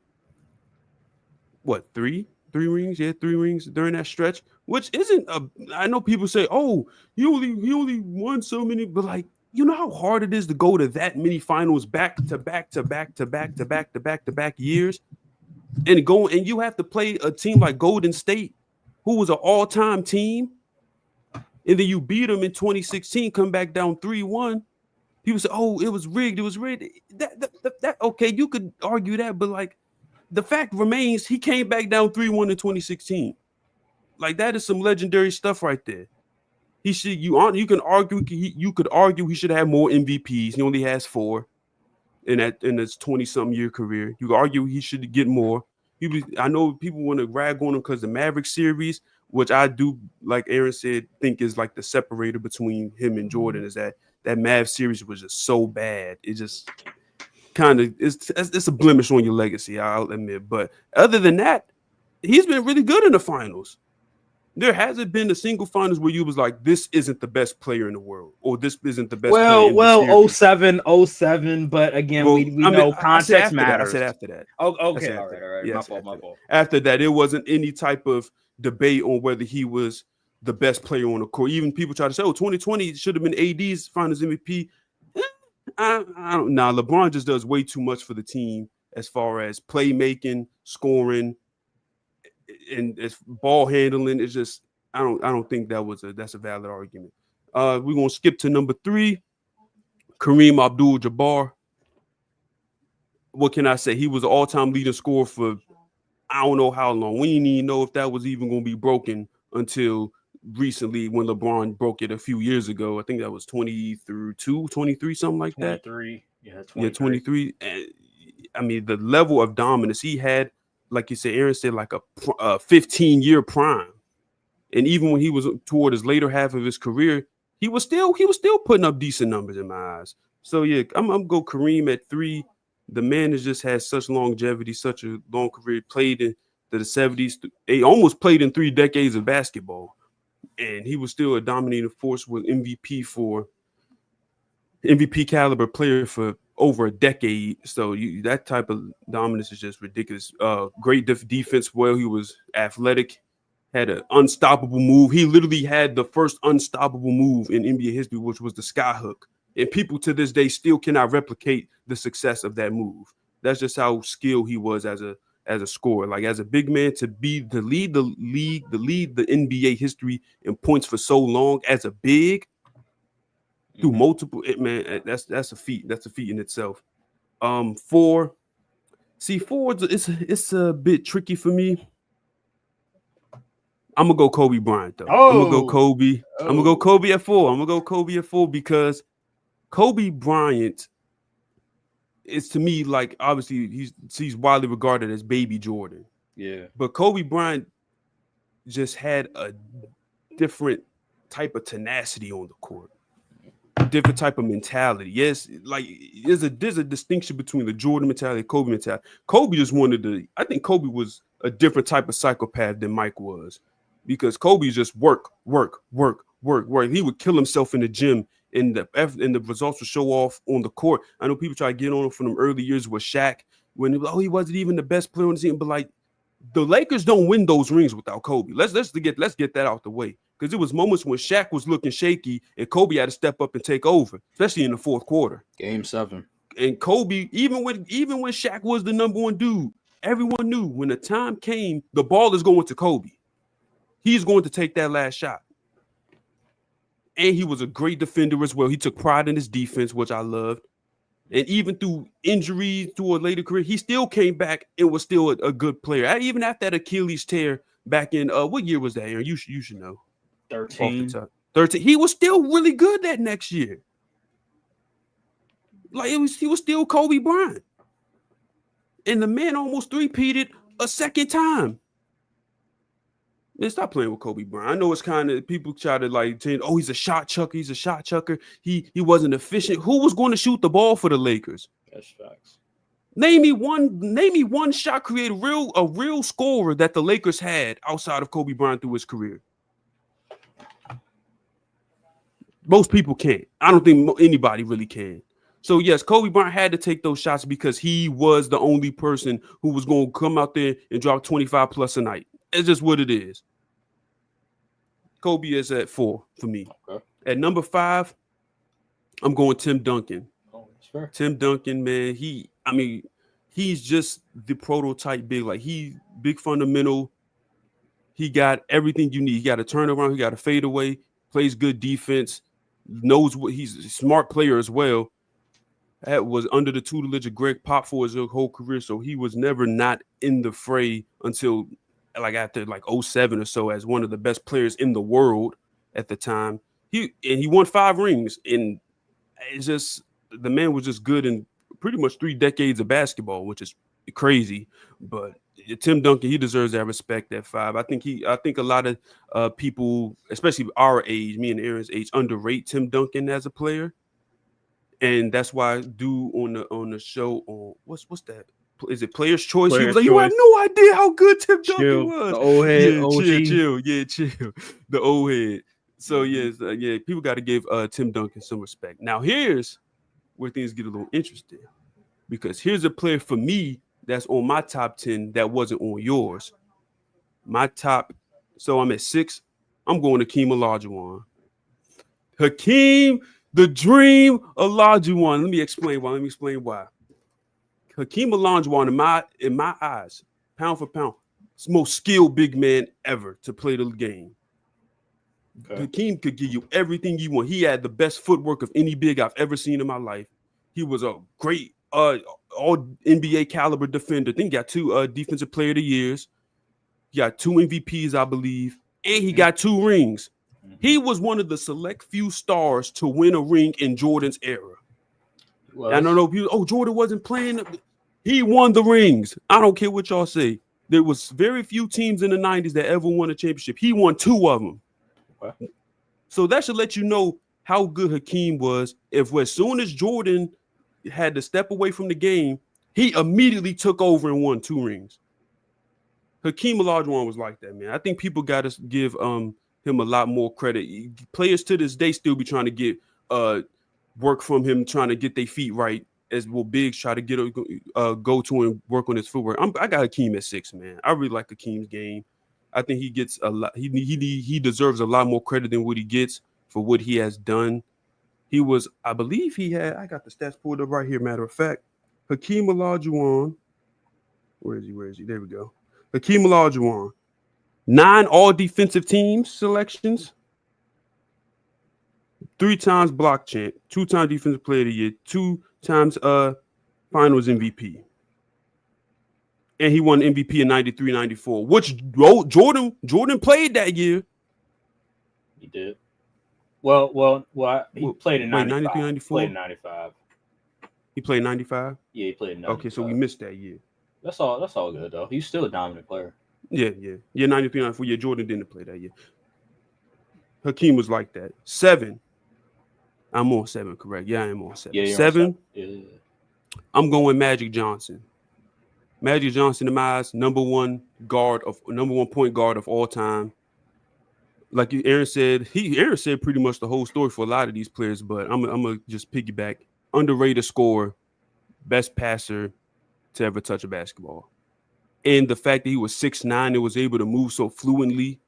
3 rings? Yeah, 3 rings during that stretch, which isn't I know people say, oh, he only won so many, but like, you know how hard it is to go to that many finals back to back years, and you have to play a team like Golden State, who was an all-time team, and then you beat them in 2016, come back down 3-1. People say, oh, it was rigged. That okay, you could argue that, but like, the fact remains, he came back down 3-1 in 2016. Like, that is some legendary stuff right there. You could argue he should have more MVPs. He only has 4 in his 20-something year career. You could argue he should get more. I know people want to rag on him because the Maverick series, which I do, like Aaron said, think is like the separator between him and Jordan, is that Mav series was just so bad. It just kind of it's a blemish on your legacy, I'll admit. But other than that, he's been really good in the finals. There hasn't been a single finals where you was like, this isn't the best player in the world, or this isn't the best player in the series. 07, but again, we know context matters. I said after that. Oh, okay, all right. Yeah, my fault. After that, it wasn't any type of debate on whether he was the best player on the court. Even people try to say, 2020 should have been AD's finals MVP. I don't know. LeBron just does way too much for the team as far as playmaking, scoring, and as ball handling. It's just I don't think that's a valid argument. We're gonna skip to number 3, Kareem Abdul-Jabbar. What can I say? He was an all-time leading scorer for I don't know how long. We didn't even know if that was even going to be broken until recently when LeBron broke it a few years ago. I think that was 22, 23, something like 23. that. Yeah, 23. Yeah, 23. And I mean, the level of dominance he had, like you said, Aaron said, like a 15-year prime. And even when he was toward his later half of his career, he was still putting up decent numbers in my eyes. So yeah, I'm gonna go Kareem at 3. The man has just had such longevity, such a long career. Played in the 70s. He almost played in 3 decades of basketball, and he was still a dominating force with MVP caliber player for over a decade. So that type of dominance is just ridiculous. Great defense. Well, he was athletic, had an unstoppable move. He literally had the first unstoppable move in NBA history, which was the skyhook. And people to this day still cannot replicate the success of that move. That's just how skilled he was as a scorer. Like as a big man, to lead the league, to lead the NBA history in points for so long as a big through multiple, man, that's a feat. That's a feat in itself. 4. See, 4 it's a bit tricky for me. I'm gonna go Kobe Bryant though. I'm gonna go Kobe. I'm gonna go Kobe at 4. I'm gonna go Kobe at 4 because Kobe Bryant is, to me, like, obviously he's widely regarded as Baby Jordan. Yeah. But Kobe Bryant just had a different type of tenacity on the court. Different type of mentality. Yes, like there's a distinction between the Jordan mentality and Kobe mentality. Kobe just wanted to. I think Kobe was a different type of psychopath than Mike was, because Kobe just work. He would kill himself in the gym, and the results would show off on the court. I know people try to get on him from them early years with Shaq when he wasn't even the best player on the team, but like the Lakers don't win those rings without Kobe. Let's get that out the way. Because it was moments when Shaq was looking shaky and Kobe had to step up and take over, especially in the fourth quarter. Game 7. And Kobe, even when Shaq was the number one dude, everyone knew when the time came, the ball is going to Kobe. He's going to take that last shot. And he was a great defender as well. He took pride in his defense, which I loved. And even through injuries, through a later career, he still came back and was still a good player. Even after that Achilles tear back in, what year was that, Aaron? You should know. 13. 13. He was still really good that next year. Like he was still Kobe Bryant. And the man almost three-peated a second time. Man, stop playing with Kobe Bryant. I know it's kind of, people try to like say, oh, he's a shot chucker. He wasn't efficient. Who was going to shoot the ball for the Lakers? That's facts. Name me one shot creator, a real scorer that the Lakers had outside of Kobe Bryant through his career. Most people can't. I don't think anybody really can. So, yes, Kobe Bryant had to take those shots because he was the only person who was going to come out there and drop 25 plus a night. It's just what it is. Kobe is at 4 for me. Okay. At number 5, I'm going Tim Duncan. Oh, that's fair. Tim Duncan, man, he's just the prototype big. Like, he big fundamental. He got everything you need. He got a turnaround. He got a fadeaway. Plays good defense. Knows what he's a smart player as well. That was under the tutelage of Greg Pop for his whole career, so he was never not in the fray until like after like 07 or so as one of the best players in the world at the time. He won 5 rings, and it's just the man was just good in pretty much 3 decades of basketball, which is crazy. But Tim Duncan, he deserves that respect at 5. I think a lot of people, especially our age, me and Aaron's age, underrate Tim Duncan as a player. And that's why I do on the show on what's that? Is it Player's Choice? He was like, you have no idea how good Tim Duncan was. The old head, chill. The old head. So yes, people got to give Tim Duncan some respect. Now here's where things get a little interesting, because here's a player for me that's on my top 10 that wasn't on yours. My top, so I'm at 6. I'm going to Hakeem Olajuwon. Hakeem, the dream Olajuwon. Let me explain why. Hakeem Olajuwon, in my eyes, pound for pound, most skilled big man ever to play the game. Okay. Hakeem could give you everything you want. He had the best footwork of any big I've ever seen in my life. He was a great all NBA caliber defender. I think he got 2 defensive player of the years. He got 2 MVPs, I believe, and he got 2 rings. He was one of the select few stars to win a ring in Jordan's era. I don't know if Jordan wasn't playing. He won the rings. I don't care what y'all say. There was very few teams in the 90s that ever won a championship. He won 2 of them. Okay. So that should let you know how good Hakeem was. If as soon as Jordan had to step away from the game, he immediately took over and won 2 rings. Hakeem Olajuwon was like that, man. I think people got to give him a lot more credit. Players to this day still be trying to get work from him, trying to get their feet right. As well, Biggs try to get go to and work on his footwork. I got Hakeem at 6, man. I really like Hakeem's game. I think he gets a lot. He deserves a lot more credit than what he gets for what he has done. He was, I believe, he had. I got the stats pulled up right here. Matter of fact, Hakeem Olajuwon. Where is he? Where is he? There we go. Hakeem Olajuwon. 9 all defensive teams selections. 3 times block champ. 2 times defensive player of the year. 2 times finals MVP. And he won MVP in 93, 94, which Jordan played that year. He did. Well, he played in 95. 93, 94? Played in 95. He played 95? Yeah, he played in 95. Okay, so we missed that year. That's all good, though. He's still a dominant player. Yeah, 93, 94. Yeah, Jordan didn't play that year. Hakeem was like that. 7. I'm on 7, correct? Yeah, I am on 7. Yeah, 7? Yeah. I'm going Magic Johnson. Magic Johnson, in my eyes, number one point guard of all time. Like Aaron said pretty much the whole story for a lot of these players, but I'm gonna just piggyback. Underrated scorer, best passer to ever touch a basketball. And the fact that he was 6'9" and was able to move so fluid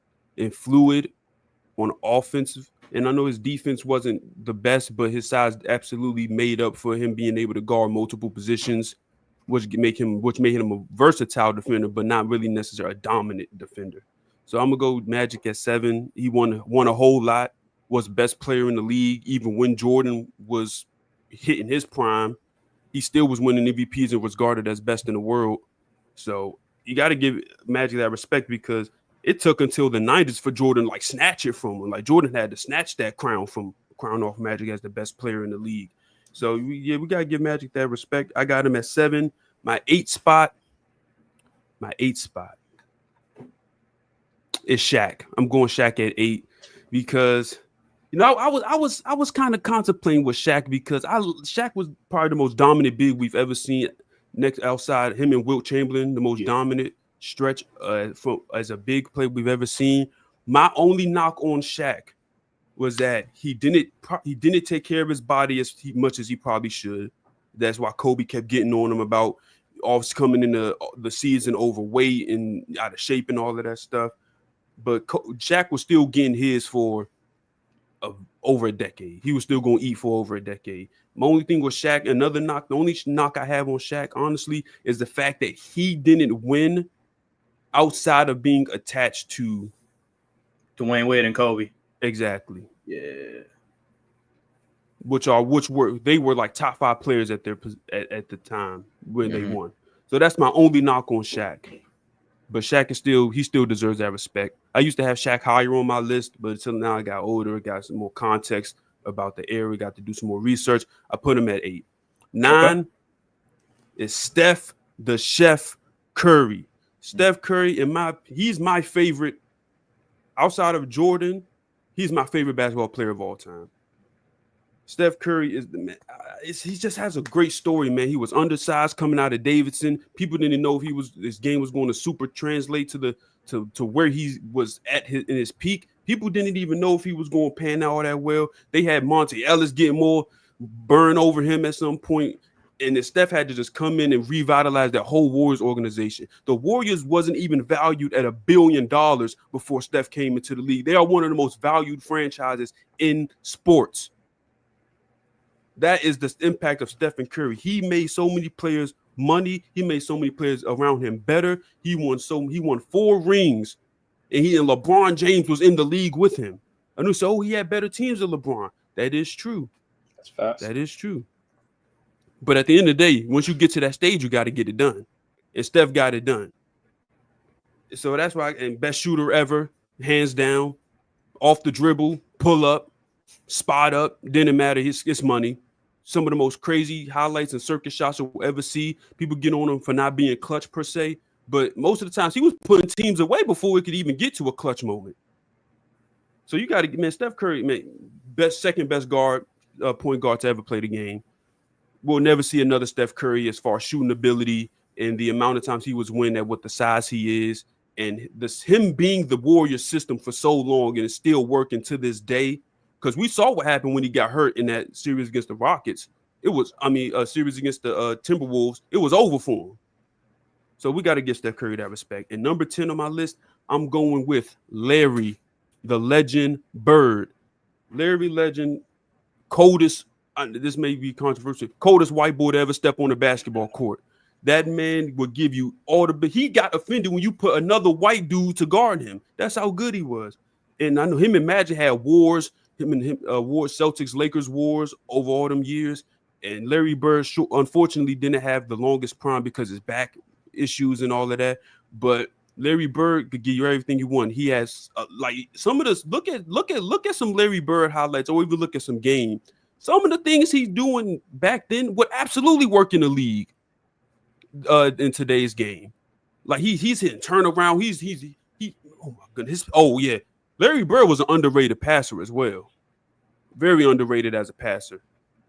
on offensive. And I know his defense wasn't the best, but his size absolutely made up for him being able to guard multiple positions, which made him a versatile defender, but not really necessarily a dominant defender. So I'm gonna go Magic at 7. He won a whole lot, was best player in the league. Even when Jordan was hitting his prime, he still was winning MVPs and was regarded as best in the world. So you got to give Magic that respect, because it took until the 90s for Jordan snatch it from him. Like Jordan had to snatch that crown off Magic as the best player in the league. So we got to give Magic that respect. I got him at 7. My 8 spot is Shaq. I'm going Shaq at 8 because I was kind of contemplating with Shaq, because Shaq was probably the most dominant big we've ever seen. Next outside him and Wilt Chamberlain, the most dominant stretch as a big player we've ever seen. My only knock on Shaq was that he didn't take care of his body as much as he probably should. That's why Kobe kept getting on him about always coming into the season overweight and out of shape and all of that stuff. But Shaq was still getting his for over a decade. He was still going to eat for over a decade. My only thing with Shaq, the only knock I have on Shaq, honestly, is the fact that he didn't win outside of being attached to Dwayne Wade and Kobe. Exactly. Yeah. Which were like top 5 players at the time when they won. So that's my only knock on Shaq. But Shaq he still deserves that respect. I used to have Shaq higher on my list, but until now I got older, got some more context about the era, got to do some more research. I put him at 8. 9 is Steph the Chef Curry. Steph Curry, he's my favorite. Outside of Jordan, he's my favorite basketball player of all time. Steph Curry is the man. He just has a great story, man. He was undersized coming out of Davidson. People didn't know if his game was going to super translate to where he was in his peak. People didn't even know if he was going to pan out all that well. They had Monte Ellis getting more burn over him at some point. And then Steph had to just come in and revitalize that whole Warriors organization. The Warriors wasn't even valued at $1 billion before Steph came into the league. They are one of the most valued franchises in sports. That is the impact of Stephen Curry. He made so many players money. He made so many players around him better. He won 4 rings, and LeBron James was in the league with him. I knew he had better teams than LeBron. That is true. That's facts. That is true. But at the end of the day, once you get to that stage, you got to get it done. And Steph got it done. So that's why, and best shooter ever, hands down, off the dribble, pull up, spot up, didn't matter. It's money. Some of the most crazy highlights and circus shots you'll ever see. People get on him for not being clutch per se, but most of the times he was putting teams away before we could even get to a clutch moment. So you got to, man, Steph Curry, man, second best guard, point guard to ever play the game. We'll never see another Steph Curry as far as shooting ability and the amount of times he was winning at what the size he is. And him being the Warrior system for so long and it's still working to this day. Because we saw what happened when he got hurt in that series against the Rockets. It was, a series against the Timberwolves. It was over for him. So we got to give Steph Curry that respect. And number 10 on my list, I'm going with Larry, the legend Bird. Larry Legend, coldest, this may be controversial, coldest white boy to ever step on the basketball court. That man would give you all the, but he got offended when you put another white dude to guard him. That's how good he was. And I know him and Magic had wars, wars, Celtics, Lakers wars over all them years. And Larry Bird, unfortunately, didn't have the longest prime because his back issues and all of that. But Larry Bird could give you everything you want. He has like some of this. Look at some Larry Bird highlights, or even look at some game. Some of the things he's doing back then would absolutely work in the league. In today's game, like he's hitting turnaround. He. Oh my goodness. Oh yeah, Larry Bird was an underrated passer as well. Very underrated as a passer,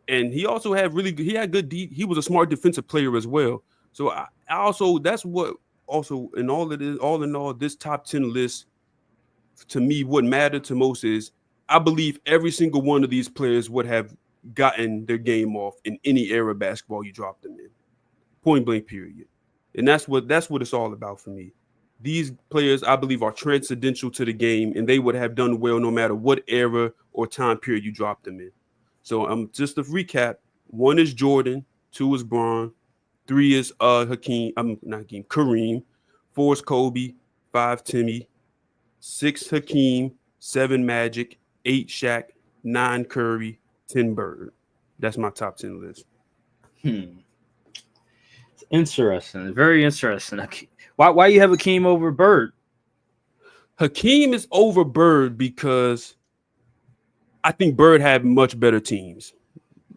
and he also had he had good. He was a smart defensive player as well. So I also, that's what also in all of this, all in all, this top 10 list to me, what mattered to most is I believe every single one of these players would have gotten their game off in any era of basketball you dropped them in. Point blank, period. And that's what it's all about for me. These players, I believe, are transcendental to the game, and they would have done well no matter what era or time period you dropped them in. So just to recap, 1 is Jordan, 2 is Bron, 3 is Kareem, 4 is Kobe, 5 Timmy, 6 Hakeem, 7 Magic, 8 Shaq, 9 Curry, 10 Bird. That's my top 10 list. Interesting. Very interesting. Why you have Hakeem over Bird? Hakeem is over Bird because I think Bird had much better teams.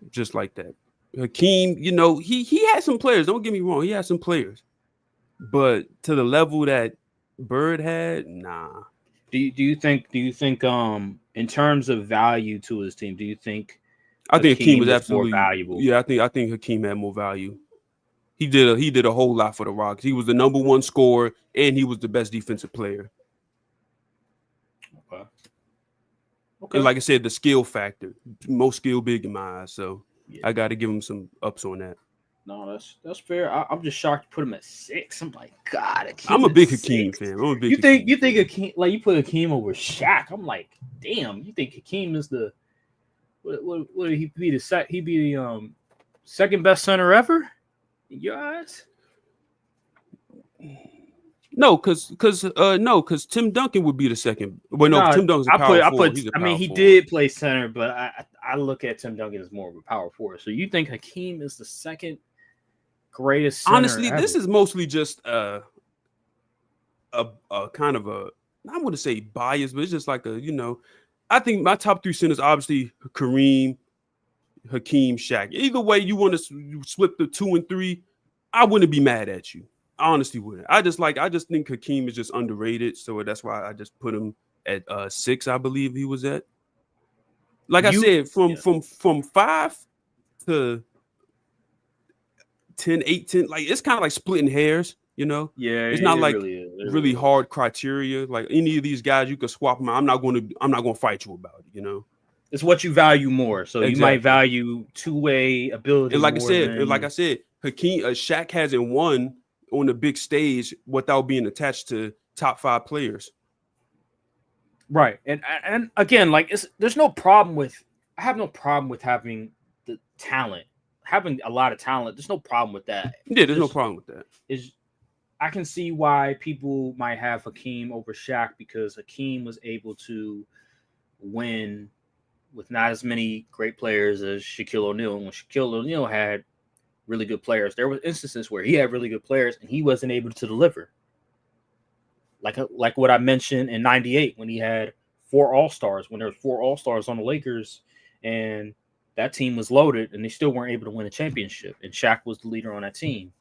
Just like that. Hakeem, he had some players. Don't get me wrong. He had some players. But to the level that Bird had, nah. Do you think in terms of value to his team, do you think I think Hakeem was absolutely more valuable? Yeah, I think Hakeem had more value. He did a whole lot for the Rockets. He was the number 1 scorer, and he was the best defensive player. Okay. And like I said, the skill factor, most skill big in my eyes. So yeah. I got to give him some ups on that. No, that's fair. I'm just shocked you put him at 6. I'm like, God, Hakeem. I'm a big Hakeem fan. You think Hakeem, like you put Hakeem over Shaq? I'm like, damn. You think Hakeem is the what did he be the he be the second best center ever? In your eyes? No, because Tim Duncan would be the second. Well, no, Tim Duncan's a power forward. He did play center, but I look at Tim Duncan as more of a power forward. So you think Hakeem is the second greatest center honestly ever? This is mostly just a kind of a, I wouldn't say bias, but it's just like I think my top 3 centers obviously Kareem, Hakeem, Shaq. Either way you want to split the 2 and 3, I wouldn't be mad at you. I honestly wouldn't. I just think Hakeem is just underrated, so that's why I just put him at 6. I believe he was at. Like I said, from 5 to 10, 8, 10, like it's kind of like splitting hairs, Yeah, it's not like really hard criteria. Like any of these guys, you could swap them out. I'm not going to fight you about it. It's what you value more. So exactly. You might value two-way ability. And like I said, Hakeem, Shaq hasn't won on the big stage without being attached to top 5 players. Right. And again, like there's no problem with, I have no problem with having the talent, having a lot of talent. There's no problem with that. Yeah, there's no problem with that. I can see why people might have Hakeem over Shaq because Hakeem was able to win with not as many great players as Shaquille O'Neal. When Shaquille O'Neal had really good players. There were instances where he had really good players and he wasn't able to deliver. Like what I mentioned in '98 when he had 4 All-Stars, when there was 4 All-Stars on the Lakers, and that team was loaded and they still weren't able to win a championship. And Shaq was the leader on that team.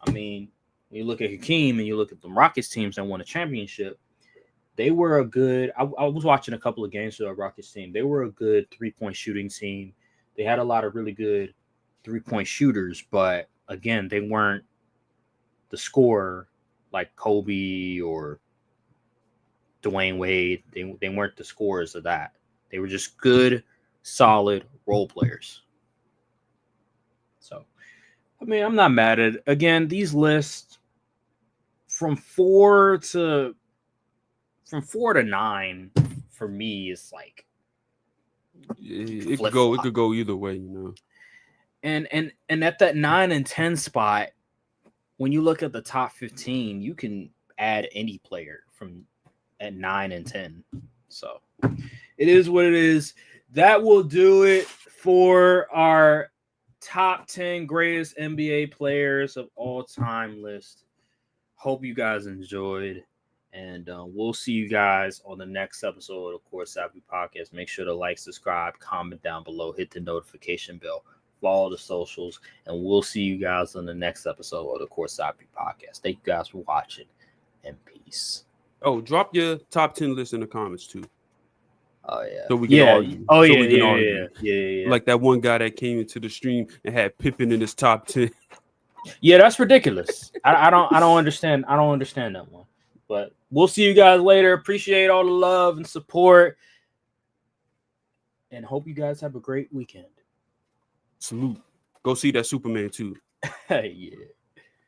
I mean, when you look at Hakeem and you look at the Rockets teams that won a championship, they were a good. I was watching a couple of games of the Rockets team. They were a good 3-point shooting team. They had a lot of really good 3-point shooters, but again, they weren't the scorer like Kobe or Dwayne Wade. They weren't the scorers of that. They were just good, solid role players. So, I mean, I'm not mad at it. Again, these lists from 4 to 9 for me is like it could go either way, you know. And at that 9 and 10 spot, when you look at the top 15, you can add any player from at 9 and 10. So it is what it is. That will do it for our top 10 greatest NBA players of all time list. Hope you guys enjoyed. And we'll see you guys on the next episode of Courtside Podcast. Make sure to like, subscribe, comment down below, hit the notification bell, follow the socials, and we'll see you guys on the next episode of the Courtside Podcast. Thank you guys for watching, and peace. Oh, drop your top 10 list in the comments too. Oh yeah. So we can argue. Oh yeah. Yeah. Like that one guy that came into the stream and had Pippen in his top 10. Yeah, that's ridiculous. I don't understand. I don't understand that one. But we'll see you guys later. Appreciate all the love and support. And hope you guys have a great weekend. Salute. Go see that Superman too. Yeah.